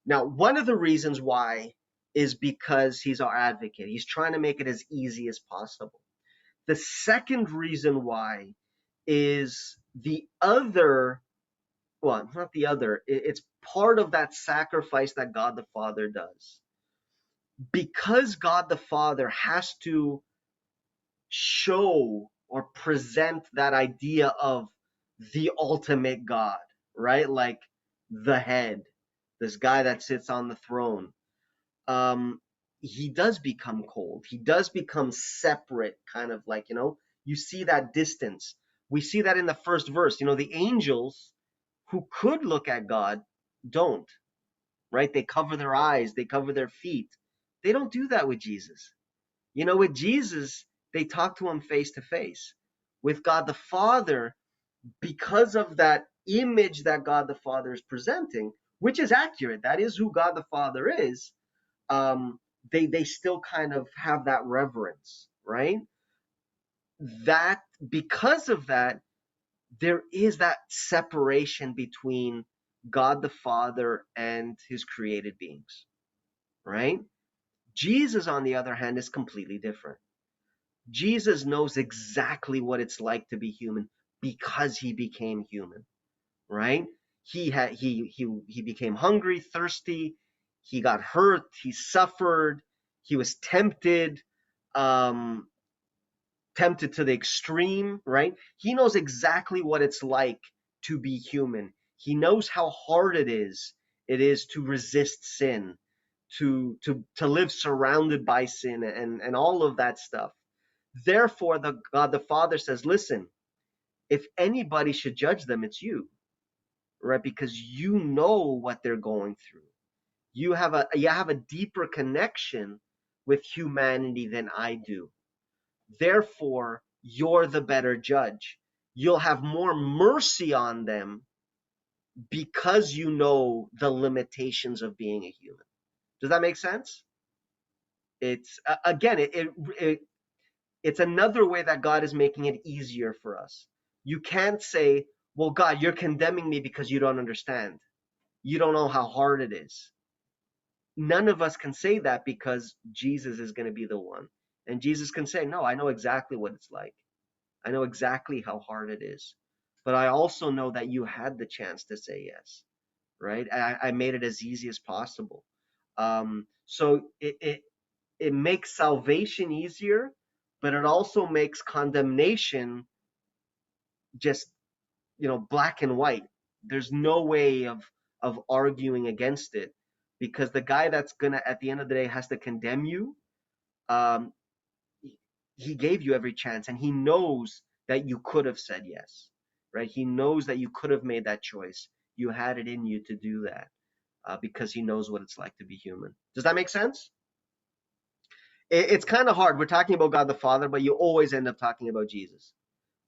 S1: Now, one of the reasons why is because he's our advocate. He's trying to make it as easy as possible. The second reason why is the other, well, not the other, it's part of that sacrifice that God the Father does. Because God the Father has to show or present that idea of the ultimate God, right? Like the head, this guy that sits on the throne. Um, he does become cold. He does become separate, kind of like, you see that distance. We see that in the first verse. The angels who could look at God don't, right? They cover their eyes, they cover their feet. They don't do that with Jesus. With Jesus, they talk to him face to face. With God the Father, because of that image that God the Father is presenting, which is accurate, that is who God the Father is, they still kind of have that reverence, right? That because of that, there is that separation between God the Father and his created beings, right? Jesus, on the other hand, is completely different. Jesus knows exactly what it's like to be human because he became human, right? He became hungry, thirsty, he got hurt, he suffered, he was tempted, um, tempted to the extreme, right? He knows exactly what it's like to be human. He knows how hard it is to resist sin, to live surrounded by sin and all of that stuff. Therefore, God the Father says, listen, if anybody should judge them, it's you, right? Because you know what they're going through. You have a deeper connection with humanity than I do. Therefore, you're the better judge. You'll have more mercy on them because you know the limitations of being a human. Does that make sense? It's again, it's another way that God is making it easier for us. You can't say, well, God, you're condemning me because you don't understand. You don't know how hard it is. None of us can say that because Jesus is going to be the one. And Jesus can say, no, I know exactly what it's like. I know exactly how hard it is. But I also know that you had the chance to say yes, right? I made it as easy as possible. So it makes salvation easier, but it also makes condemnation just black and white. There's no way of arguing against it because the guy that's gonna at the end of the day has to condemn you, um, he gave you every chance and he knows that you could have said yes, right? He knows that you could have made that choice. You had it in you to do that because he knows what it's like to be human. Does that make sense? It's kind of hard. We're talking about God the Father, but you always end up talking about Jesus.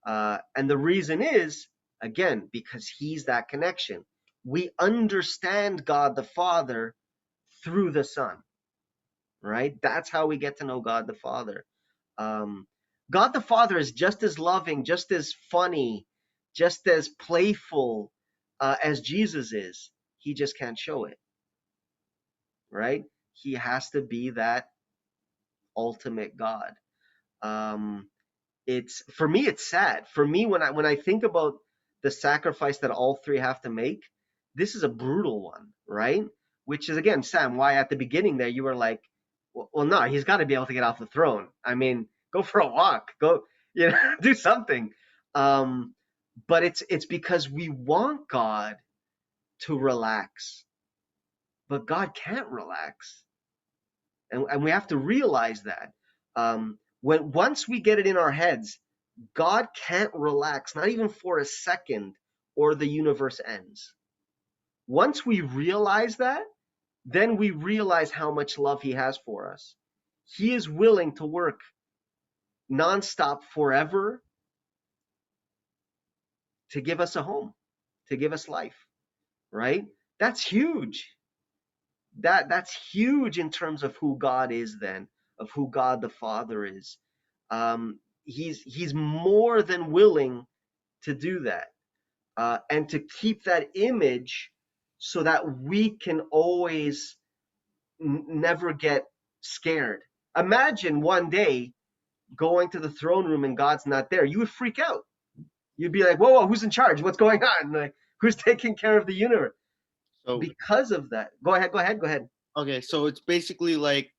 S1: And the reason is, again, because he's that connection. We understand God the Father through the Son, right? That's how we get to know God the Father. Um, God the Father is just as loving, just as funny, just as playful as Jesus is. He just can't show it, right? He has to be that ultimate God. Um, it's for me, it's sad. For me, when I think about the sacrifice that all three have to make, this is a brutal one, right? Which is again, Sam, why at the beginning there you were like, well no, he's got to be able to get off the throne. I mean, go for a walk, go, do something. Um, but it's because we want God to relax, but God can't relax, and we have to realize that. When once we get it in our heads, God can't relax, not even for a second, or the universe ends. Once we realize that, then we realize how much love he has for us. He is willing to work nonstop forever to give us a home, to give us life, right? That's huge. That's huge in terms of who God is then, of who God the Father is. He's more than willing to do that. And to keep that image so that we can always never get scared. Imagine one day going to the throne room and God's not there. You would freak out. You'd be like, whoa, who's in charge? What's going on? Like, who's taking care of the universe?
S3: So
S1: Because of that. Go ahead.
S3: okay, so it's basically like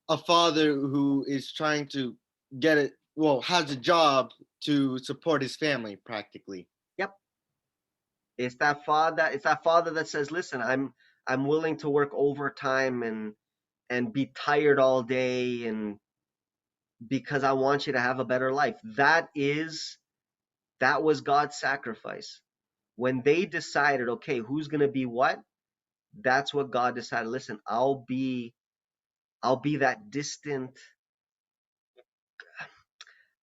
S3: a father who is trying to get it, well, has a job to support his family practically.
S1: Yep. It's that father that says, listen, I'm willing to work overtime and be tired all day and because I want you to have a better life. That was God's sacrifice. When they decided, okay, who's going to be what? That's what God decided. Listen, I'll be that distant.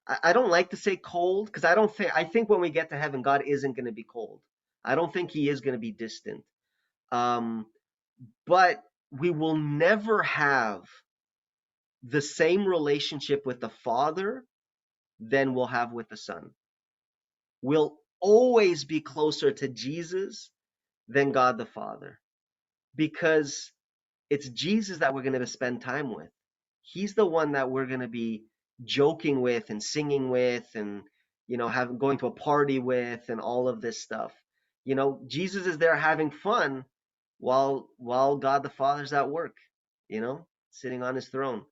S1: I don't like to say cold because I think when we get to heaven, God isn't going to be cold. I don't think he is going to be distant. Um, but we will never have the same relationship with the Father than we'll have with the Son. We'll always be closer to Jesus than God the Father because it's Jesus that we're going to spend time with. He's the one that we're going to be joking with and singing with and having going to a party with and all of this stuff. Jesus is there having fun while God the Father's at work, sitting on his throne.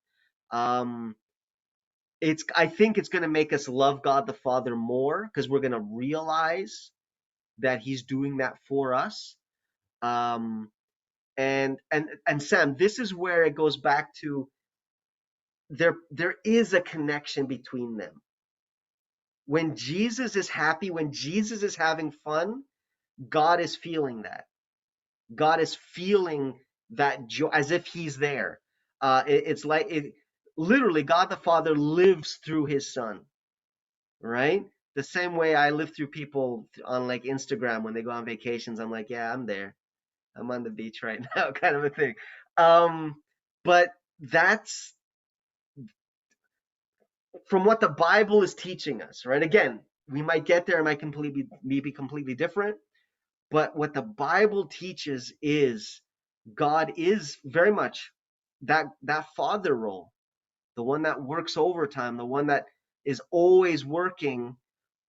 S1: Um I think it's going to make us love God the Father more because we're going to realize that he's doing that for us. Um and Sam, this is where it goes back to there is a connection between them. When Jesus is happy, when Jesus is having fun, God is feeling that. God is feeling that joy as if he's there. It's like literally God the Father lives through his Son, right? The same way I live through people on like Instagram when they go on vacations. I'm like, yeah, I'm there. I'm on the beach right now, kind of a thing. Um, but that's from what the Bible is teaching us, right? Again, we might get there, it might be completely different, but what the Bible teaches is God is very much that father role, the one that works overtime, the one that is always working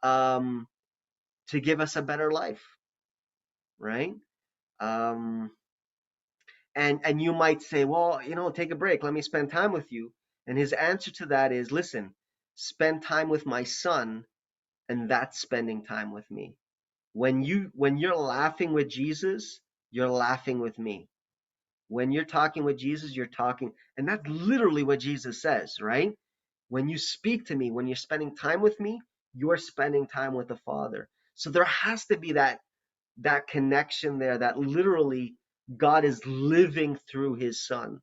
S1: um, to give us a better life, right? Um, and you might say, well, take a break, let me spend time with you. And his answer to that is, listen, spend time with my Son, and that's spending time with me. When you're laughing with Jesus, you're laughing with me. When you're talking with Jesus, you're talking, and that's literally what Jesus says, right? When you speak to me, when you're spending time with me, you're spending time with the Father. So there has to be that connection there, that literally God is living through his Son,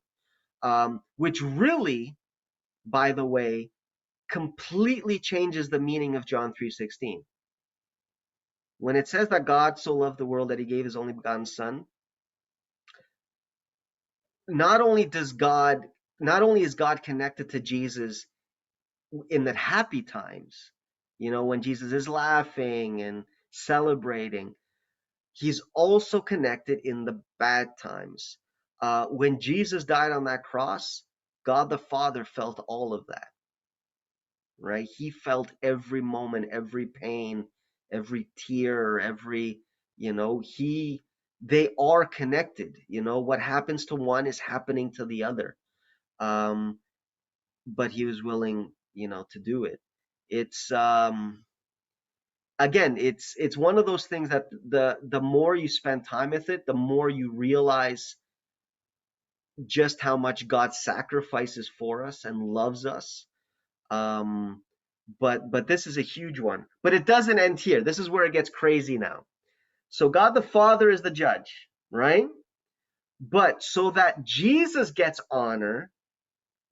S1: which really, by the way, completely changes the meaning of John 3:16. When it says that God so loved the world that he gave his only begotten son, not only does God, not only is God connected to Jesus in the happy times, when Jesus is laughing and celebrating, he's also connected in the bad times. When Jesus died on that cross, God the Father felt all of that, right? He felt every moment, every pain, every tear, they are connected. What happens to one is happening to the other. Um, but he was willing, to do it. It's again, it's one of those things that the more you spend time with it, the more you realize just how much God sacrifices for us and loves us. Um, but this is a huge one. But it doesn't end here. This is where it gets crazy now. So God the Father is the judge, right? But so that Jesus gets honor,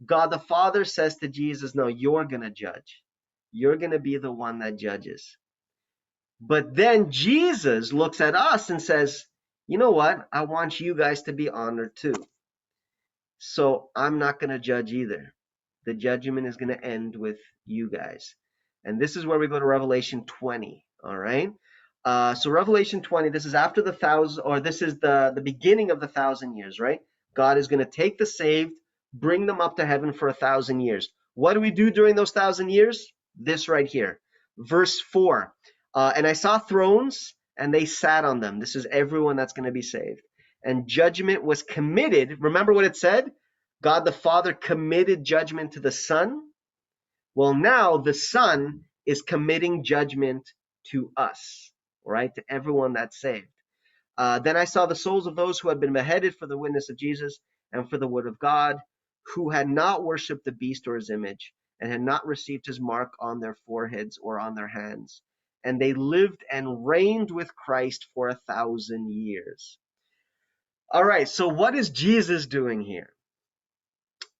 S1: God the Father says to Jesus, no, you're going to judge. You're going to be the one that judges. But then Jesus looks at us and says, you know what? I want you guys to be honored too. So I'm not going to judge either. The judgment is going to end with you guys. And this is where we go to Revelation 20. All right. So Revelation 20, this is after the thousand, or this is the beginning of the 1,000 years, right? God is going to take the saved, bring them up to heaven for 1,000 years. What do we do during those 1,000 years? This right here. Verse 4. And I saw thrones, and they sat on them. This is everyone that's going to be saved. And judgment was committed. Remember what it said? God the Father committed judgment to the Son. Well, now the Son is committing judgment to us, right? To everyone that's saved. Then I saw the souls of those who had been beheaded for the witness of Jesus and for the word of God, who had not worshipped the beast or his image, and had not received his mark on their foreheads or on their hands. And they lived and reigned with Christ for 1,000 years. All right, so what is Jesus doing here?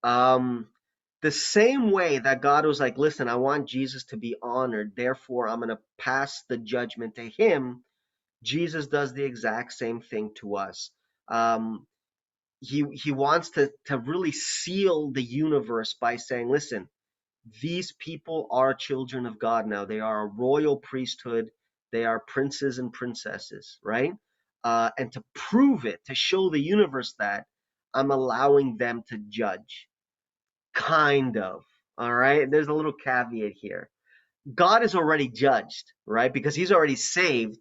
S1: The same way that God was like, listen, I want Jesus to be honored, therefore I'm going to pass the judgment to him. Jesus does the exact same thing to us. He wants to really seal the universe by saying, listen, these people are children of God now. They are a royal priesthood. They are princes and princesses, right? And to prove it, to show the universe that, I'm allowing them to judge. Kind of. All right. There's a little caveat here. God is already judged, right? Because he's already saved.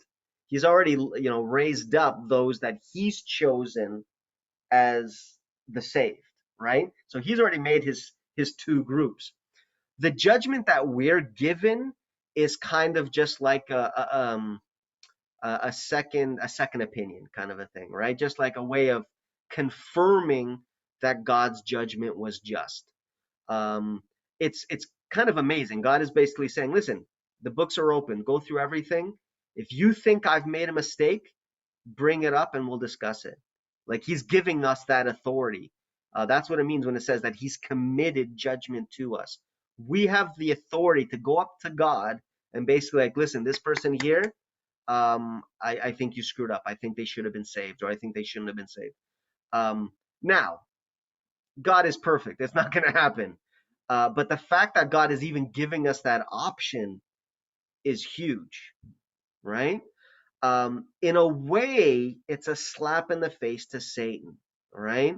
S1: He's already, raised up those that he's chosen as the saved, right? So he's already made his two groups. The judgment that we're given is kind of just like a second opinion kind of a thing, right? Just like a way of confirming that God's judgment was just. Um, it's kind of amazing. God is basically saying, listen, the books are open. Go through everything. If you think I've made a mistake, bring it up and we'll discuss it. Like he's giving us that authority. That's what it means when it says that he's committed judgment to us. We have the authority to go up to God and basically like, listen, this person here, I think you screwed up. I think they should have been saved, or I think they shouldn't have been saved. Now, God is perfect. It's not going to happen. But the fact that God is even giving us that option is huge, right? In a way, it's a slap in the face to Satan, right?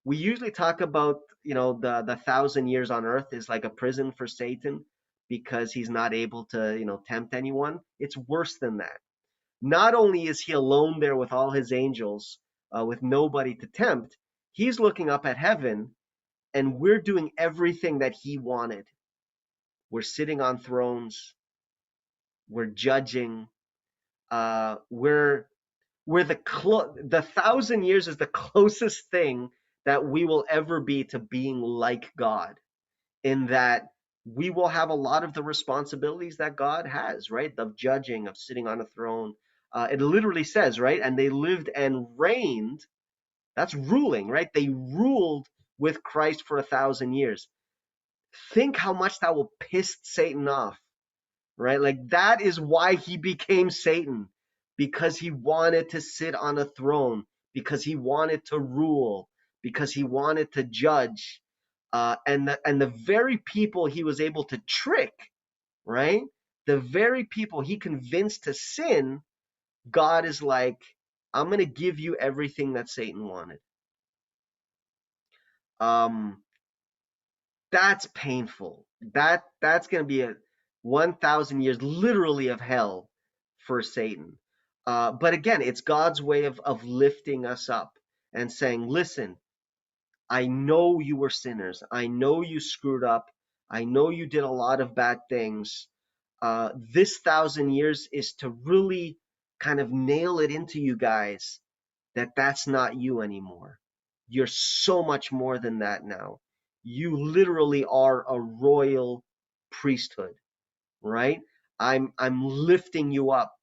S1: We usually talk about, the 1,000 years on earth is like a prison for Satan because he's not able to, tempt anyone. It's worse than that. Not only is he alone there with all his angels, with nobody to tempt, he's looking up at heaven and we're doing everything that he wanted. We're sitting on thrones. We're judging. We're the 1,000 years is the closest thing that we will ever be to being like God, in that we will have a lot of the responsibilities that God has, right? Of judging, of sitting on a throne. It literally says, right? And they lived and reigned. That's ruling, right? They ruled with Christ for 1,000 years. think how much that will piss Satan off, right? Like that is why he became Satan, because he wanted to sit on a throne, because he wanted to rule, because he wanted to judge, and the very people he was able to trick, right? The very people he convinced to sin, God is like, I'm gonna give you everything that Satan wanted. Um, that's painful. That's gonna be a 1,000 years literally of hell for Satan. But again, it's God's way of lifting us up and saying, listen, I know you were sinners. I know you screwed up. I know you did a lot of bad things. This 1,000 years is to really kind of nail it into you guys that that's not you anymore. You're so much more than that now. You literally are a royal priesthood, right? I'm lifting you up.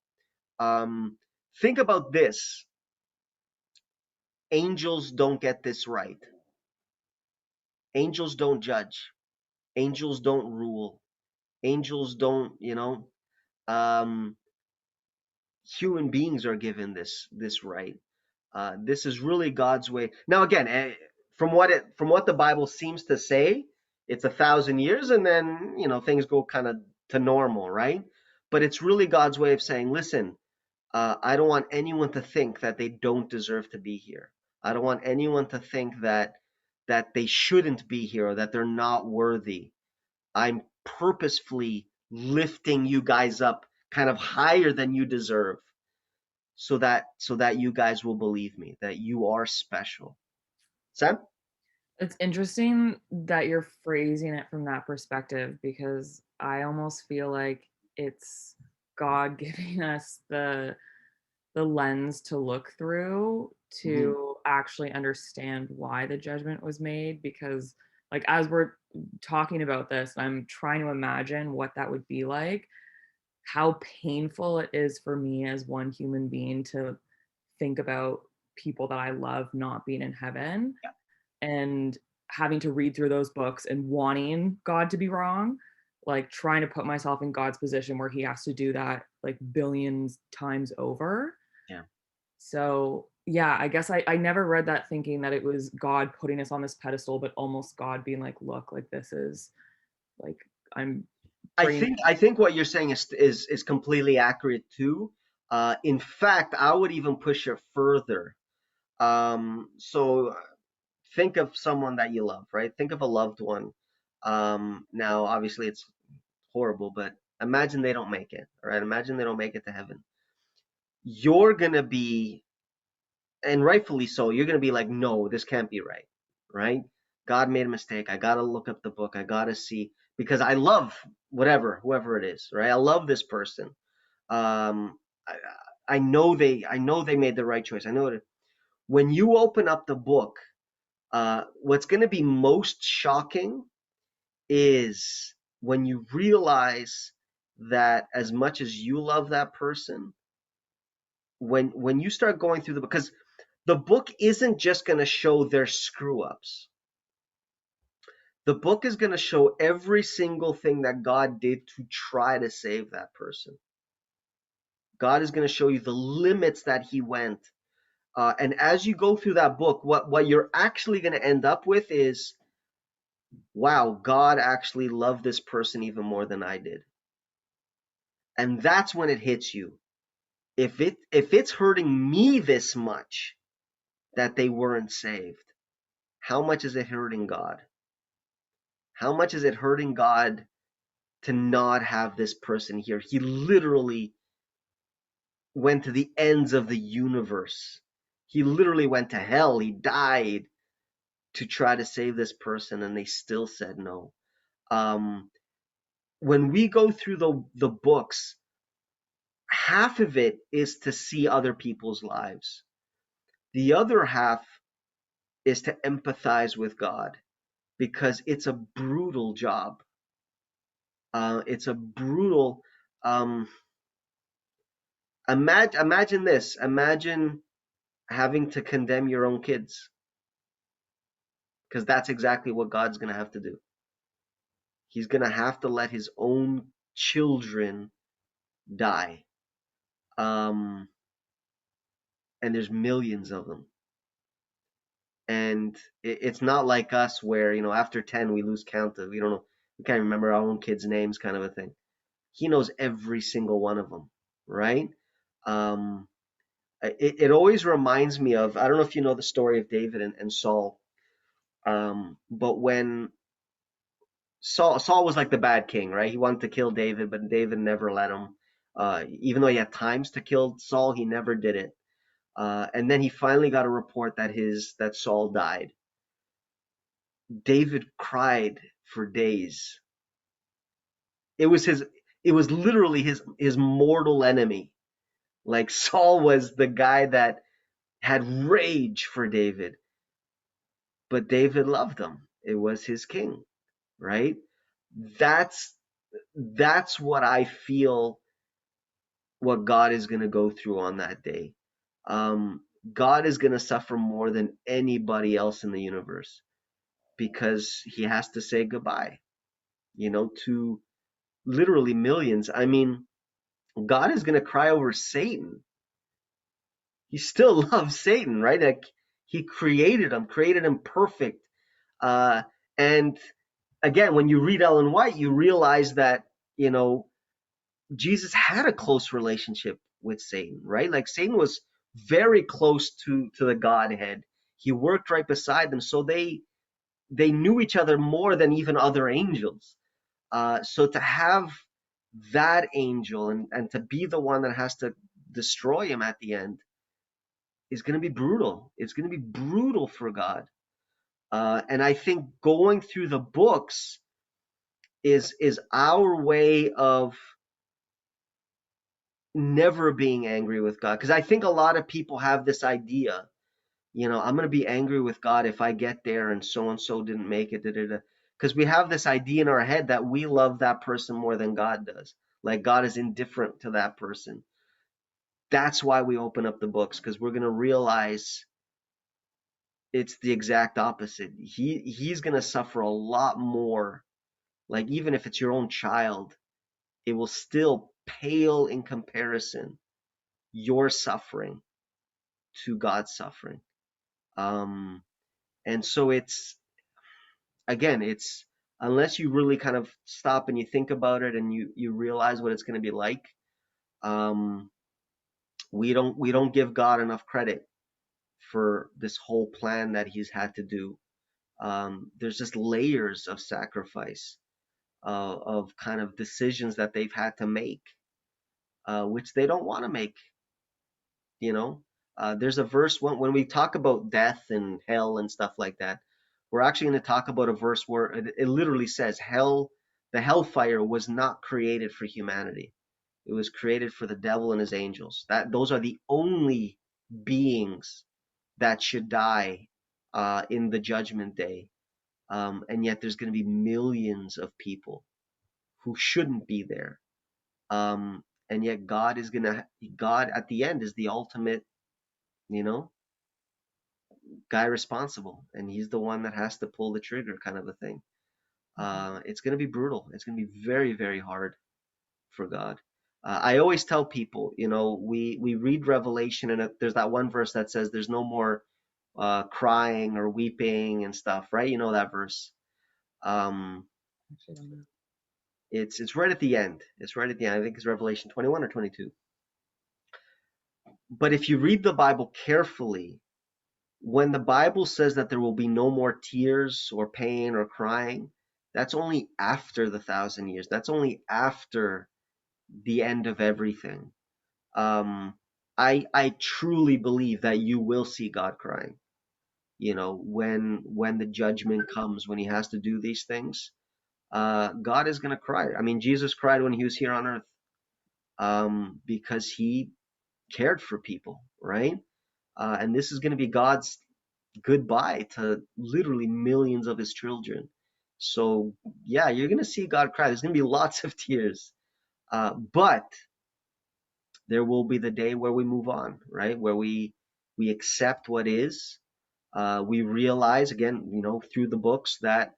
S1: Um, think about this. Angels don't get this right. Angels don't judge. Angels don't rule. Angels don't, um, human beings are given this right. This is really God's way. Now, again, from what the Bible seems to say, it's 1,000 years, and then things go kind of to normal, right? But it's really God's way of saying, listen, I don't want anyone to think that they don't deserve to be here. I don't want anyone to think that they shouldn't be here or that they're not worthy. I'm purposefully lifting you guys up kind of higher than you deserve so that you guys will believe me that you are special. Sam?
S2: It's interesting that you're phrasing it from that perspective, because I almost feel like it's God giving us the lens to look through
S1: Mhm.
S2: to actually understand why the judgment was made. Because like as we're talking about this, I'm trying to imagine what that would be like, how painful it is for me as one human being to think about people that I love not being in heaven,
S1: Yeah.
S2: and having to read through those books and wanting God to be wrong, like trying to put myself in God's position where he has to do that like billions times over.
S1: Yeah.
S2: So yeah, I guess I never read that thinking that it was God putting us on this pedestal, but almost God being like, look, like this is like I'm
S1: I
S2: bringing.
S1: think I think what you're saying is completely accurate too. In fact, I would even push it further. So think of someone that you love, right? Think of a loved one. Now, obviously, it's horrible, but imagine they don't make it, all right? Imagine they don't make it to heaven. You're gonna be, and rightfully so, you're gonna be like, no, this can't be right, right? God made a mistake. I gotta look up the book. I gotta see because I love whoever it is, right? I love this person. Um, I, I know they made the right choice. I know that when you open up the book, what's gonna be most shocking is when you realize that as much as you love that person, when you start going through the book, because the book isn't just going to show their screw ups. The book is going to show every single thing that God did to try to save that person. God is going to show you the limits that he went. And as you go through that book, what you're actually going to end up with is, wow, God actually loved this person even more than I did. And that's when it hits you. If it's hurting me this much that they weren't saved, how much is it hurting God? How much is it hurting God to not have this person here? He literally went to the ends of the universe. He literally went to hell. He died to try to save this person, and they still said no. Um, when we go through the books, half of it is to see other people's lives. The other half is to empathize with God because it's a brutal job. It's a brutal. Um, imagine this. Imagine having to condemn your own kids because that's exactly what God's going to have to do. He's going to have to let his own children die. Um, and there's millions of them. And it's not like us where, after 10 we lose count of, we don't know, we can't remember our own kids' names, kind of a thing. He knows every single one of them, right? Um, it always reminds me of, I don't know if you know the story of David and Saul, but when Saul was like the bad king, right? He wanted to kill David, but David never let him. Even though he had times to kill Saul, he never did it. And then he finally got a report that Saul died. David cried for days. It was his. It was literally his mortal enemy. Like Saul was the guy that had rage for David, but David loved him. It was his king, right? That's that's what I feel what God is going to go through on that day. Um, God is going to suffer more than anybody else in the universe because he has to say goodbye, to literally millions. I mean, God is going to cry over Satan. He still loves Satan, right? Like he created him perfect. Uh, and again, when you read Ellen White, you realize that, Jesus had a close relationship with Satan, right? Like Satan was very close to the Godhead. He worked right beside them, so they knew each other more than even other angels. So to have that angel and to be the one that has to destroy him at the end is going to be brutal. It's going to be brutal for God. And I think going through the books is our way of never being angry with God. Because I think a lot of people have this idea, I'm going to be angry with God if I get there and so didn't make it. Because we have this idea in our head that we love that person more than God does. Like God is indifferent to that person. That's why we open up the books, because we're going to realize it's the exact opposite. He's going to suffer a lot more. Like even if it's your own child, it will still pale in comparison your suffering to God's suffering. Um, and so it's unless you really kind of stop and you think about it and you realize what it's going to be like, um, we don't give God enough credit for this whole plan that He's had to do. There's just layers of sacrifice, of kind of decisions that they've had to make, which they don't want to make. You know, there's a verse when we talk about death and hell and stuff like that. We're actually going to talk about a verse where it literally says the hellfire was not created for humanity. It was created for the devil and his angels. That those are the only beings that should die in the judgment day. And yet there's going to be millions of people who shouldn't be there. And yet God at the end is the ultimate, you know, guy responsible, and he's the one that has to pull the trigger, kind of a thing. It's going to be brutal. It's going to be very, very hard for God. I always tell people, we read Revelation, and there's that one verse that says there's no more crying or weeping and stuff, right? You know that verse. Um,
S2: Actually, I don't know.
S1: it's right at the end. It's right at the end. I think it's Revelation 21 or 22. But if you read the Bible carefully, when the Bible says that there will be no more tears or pain or crying, that's only after the 1,000 years. That's only after the end of everything. Um, I truly believe that you will see God crying. When the judgment comes, when He has to do these things, God is going to cry. I mean, Jesus cried when He was here on earth, because He cared for people, right? And this is going to be God's goodbye to literally millions of His children. So yeah, you're going to see God cry. There's going to be lots of tears, but there will be the day where we move on, right? Where we accept what is. We realize again, through the books that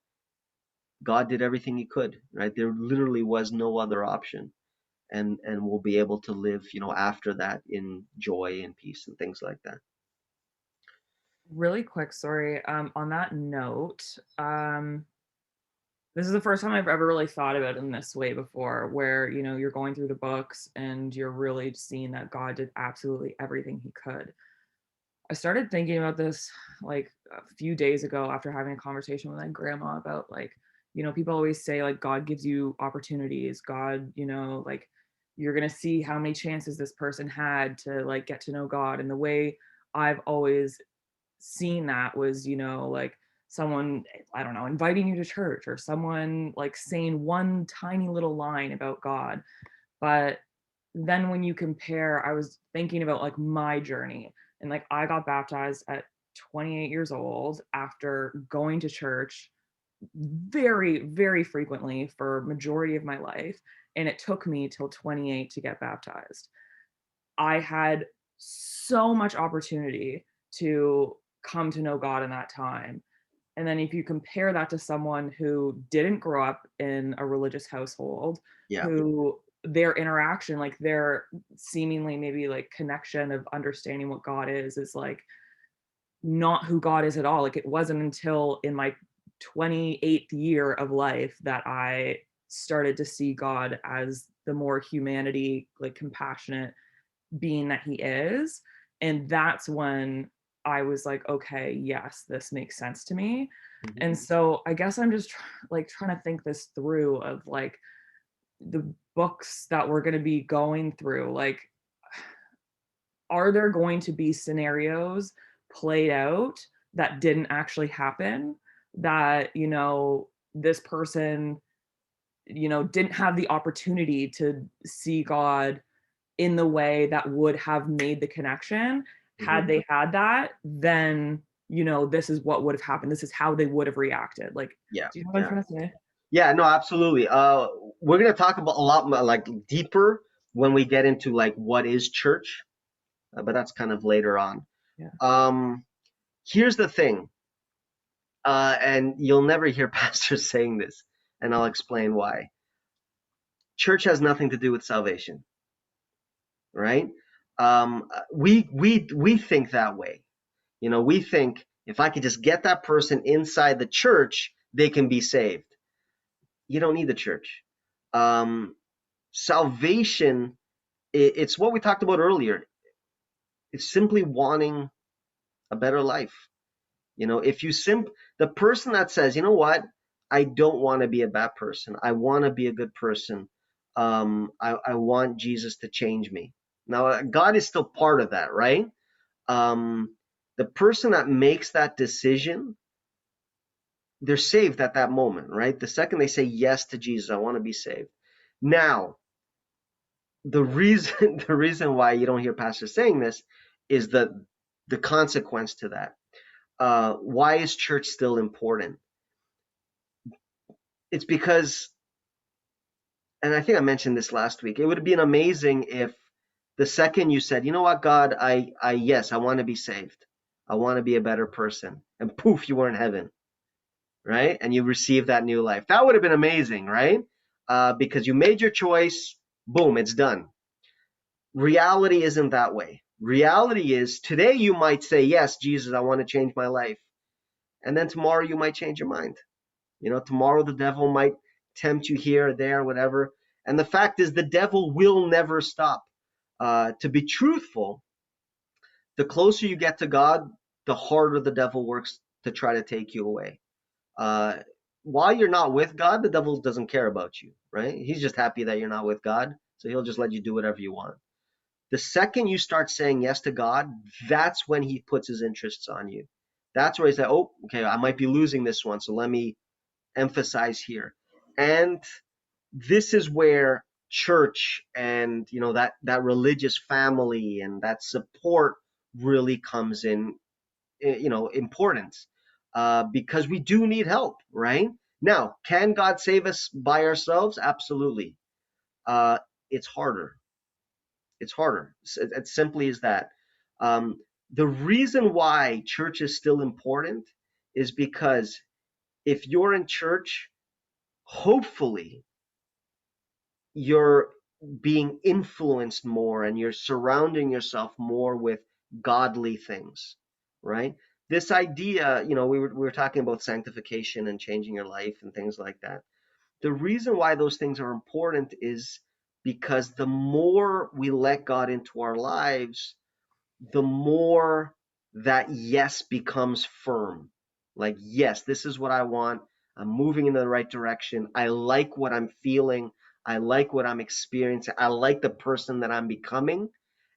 S1: God did everything he could, right? There literally was no other option. And we'll be able to live, after that in joy and peace and things like that.
S2: Really quick story. On that note, this is the first time I've ever really thought about it in this way before, where you're going through the books and you're really seeing that God did absolutely everything he could. I started thinking about this like a few days ago after having a conversation with my grandma about like, people always say like God gives you opportunities. God, like you're going to see how many chances this person had to like get to know God. And the way I've always seen that was, like someone, I don't know, inviting you to church or someone like saying one tiny little line about God. But then when you compare, I was thinking about like my journey, and like I got baptized at 28 years old after going to church very, very frequently for majority of my life. And it took me till 28 to get baptized. I had so much opportunity to come to know God in that time. And then if you compare that to someone who didn't grow up in a religious household,
S1: Yeah.
S2: who their interaction, like their seemingly maybe like connection of understanding what God is like not who God is at all. Like it wasn't until in my 28th year of life that I started to see God as the more humanity, like compassionate being that he is. And that's when I was like, okay, yes, this makes sense to me.
S1: Mm-hmm.
S2: And so I guess I'm just like trying to think this through of like the books that we're going to be going through. Like, are there going to be scenarios played out that didn't actually happen? That, this person, didn't have the opportunity to see God in the way that would have made the connection. Had
S1: Mm-hmm.
S2: they had that, then this is what would have happened. This is how they would have reacted. Like,
S1: Yeah.
S2: do you know what I'm
S1: Yeah.
S2: trying to say?
S1: Yeah. No, absolutely. We're gonna talk about a lot more, like deeper when we get into like what is church, but that's kind of later on.
S2: Yeah.
S1: Um, Here's the thing, and you'll never hear pastors saying this, and I'll explain why. Church has nothing to do with salvation, right? We think that way. We think if I could just get that person inside the church, they can be saved. You don't need the church. Salvation, it's what we talked about earlier. It's simply wanting a better life. If the person that says, you know what, I don't want to be a bad person. I want to be a good person. I want Jesus to change me. Now, God is still part of that, right? The person that makes that decision, they're saved at that moment, right? The second they say yes to Jesus, I want to be saved. Now, the reason why you don't hear pastors saying this is the consequence to that. Why is church still important? It's because, and I think I mentioned this last week, it would have been amazing if the second you said, you know what, God, yes, I want to be saved. I want to be a better person. And poof, you were in heaven, right? And you received that new life. That would have been amazing, right? Because you made your choice, boom, it's done. Reality isn't that way. Reality is today you might say, yes, Jesus, I want to change my life. And then tomorrow you might change your mind. Tomorrow the devil might tempt you here or there, whatever. And the fact is, the devil will never stop. To be truthful, the closer you get to God, the harder the devil works to try to take you away. Uh, while you're not with God, the devil doesn't care about you, right? He's just happy that you're not with God, so he'll just let you do whatever you want. The second you start saying yes to God, that's when he puts his interests on you. That's where he's like, oh, okay, I might be losing this one, so let me emphasize here. And this is where church and that religious family and that support really comes in, importance, because we do need help, right? Now, can God save us by ourselves? Absolutely. uh, it's harder. It's harder. It's simply as that. um, the reason why church is still important is because if you're in church hopefully you're being influenced more and you're surrounding yourself more with godly things, right? This idea, we were talking about sanctification and changing your life and things like that. The reason why those things are important is because the more we let God into our lives, the more that yes becomes firm. Like, yes, this is what I want. I'm moving in the right direction. I like what I'm feeling. I like what I'm experiencing. I like the person that I'm becoming.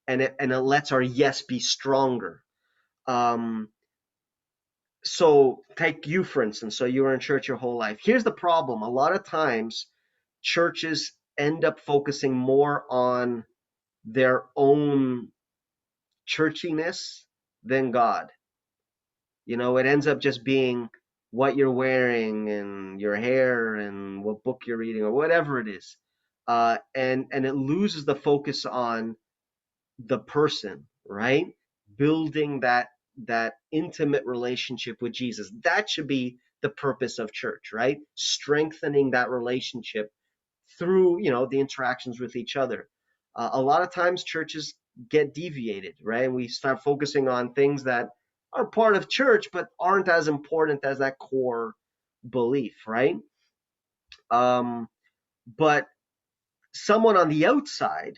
S1: And it lets our yes be stronger. Um, so take you, for instance. So you were in church your whole life. Here's the problem. A lot of times churches end up focusing more on their own churchiness than God. It ends up just being what you're wearing and your hair and what book you're reading or whatever it is. And it loses the focus on the person, right? Building that intimate relationship with Jesus. That should be the purpose of church, right? Strengthening that relationship through the interactions with each other. A lot of times churches get deviated, right? And we start focusing on things that are part of church but aren't as important as that core belief, right? Um, but someone on the outside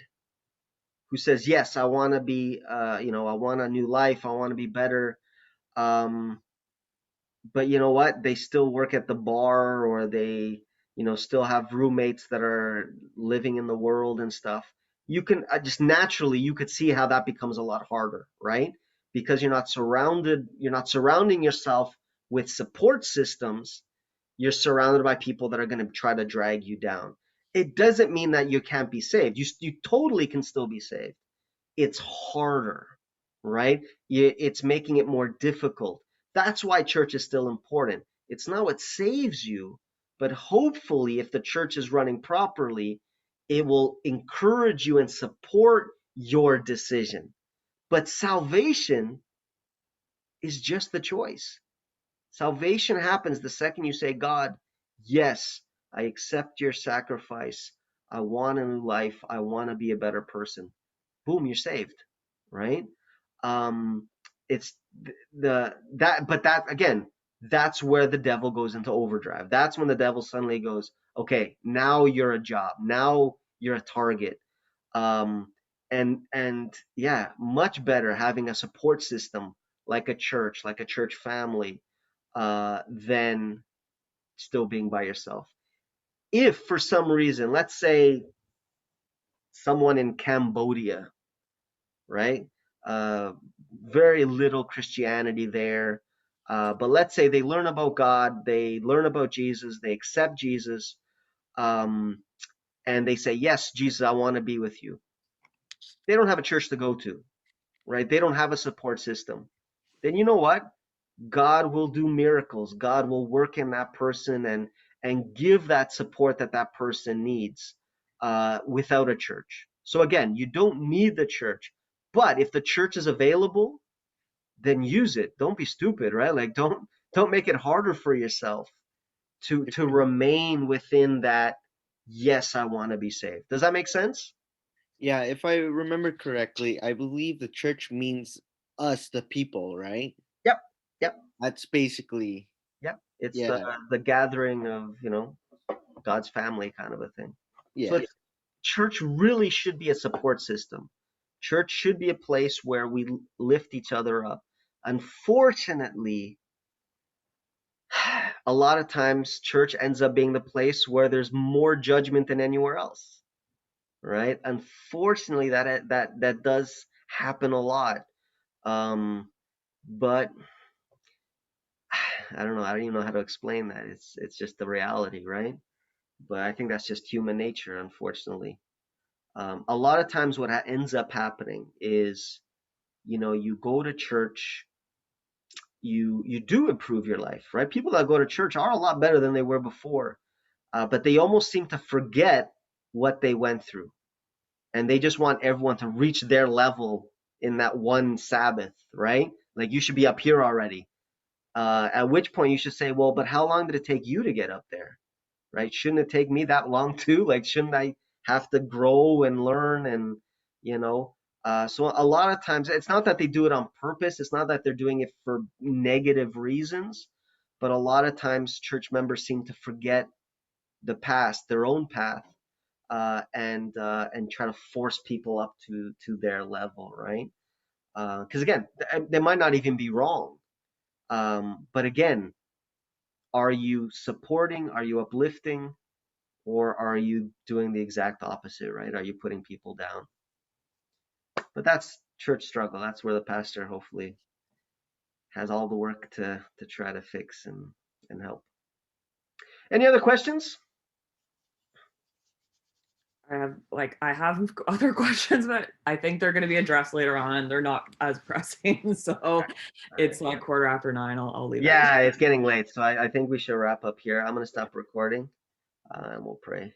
S1: who says, "Yes, I want to be, I want a new life. I want to be better." Um, but you know what? They still work at the bar, or they, still have roommates that are living in the world and stuff. You can just naturally, you could see how that becomes a lot harder, right? Because you're not surrounding yourself with support systems. You're surrounded by people that are going to try to drag you down. It doesn't mean that you can't be saved. You totally can still be saved. It's harder, right? It's making it more difficult. That's why church is still important. It's not what saves you, but hopefully, if the church is running properly, it will encourage you and support your decision. But salvation is just the choice. Salvation happens the second you say, God, yes, I accept your sacrifice. I want a new life. I want to be a better person. Boom, you're saved, right? Um, it's the that, but that again, that's where the devil goes into overdrive. That's when the devil suddenly goes, okay, now you're a job, now you're a target. Um, and yeah, much better having a support system like a church family, than still being by yourself. If for some reason, let's say someone in Cambodia, right? Uh, Very little Christianity there. But let's say they learn about God, they learn about Jesus, they accept Jesus, um, and they say, yes, Jesus, I want to be with you. They don't have a church to go to, right? They don't have a support system. Then you know what? God will do miracles. God will work in that person and give that support that that person needs, without a church. So again, you don't need the church, but if the church is available, then use it. Don't be stupid, right? Like don't make it harder for yourself to remain within that. Yes, I want to be saved. Does that make sense?
S3: Yeah, if I remember correctly, I believe the church means us, the people, right?
S1: Yep. Yep.
S3: That's basically,
S1: Yep. It's the
S3: yeah,
S1: the gathering of God's family kind of a thing. So
S3: yeah.
S1: church really should be a support system. Church should be a place where we lift each other up. Unfortunately, a lot of times church ends up being the place where there's more judgment than anywhere else, right? Unfortunately, that does happen a lot. Um, but I don't know. I don't even know how to explain that. It's just the reality, right? But I think that's just human nature, unfortunately. A lot of times, what ends up happening is, you go to church, you do improve your life, right? People that go to church are a lot better than they were before, but they almost seem to forget what they went through, and they just want everyone to reach their level in that one Sabbath, right? Like you should be up here already. At which point you should say, well, but how long did it take you to get up there? right? Shouldn't it take me that long too? Like, shouldn't I have to grow and learn and, you know? So a lot of times it's not that they do it on purpose. It's not that they're doing it for negative reasons, but a lot of times church members seem to forget the past, their own path, and try to force people up to their level, right? Because again, they might not even be wrong. But again, are you supporting? Are you uplifting? Or are you doing the exact opposite, right? Are you putting people down? But that's church struggle. That's where the pastor hopefully has all the work to try to fix and help. Any other questions?
S2: I have other questions, but I think they're going to be addressed later on. They're not as pressing, so it's like 9:15. I'll leave it.
S1: Yeah, it's getting late, so I think we should wrap up here. I'm gonna stop recording, and we'll pray.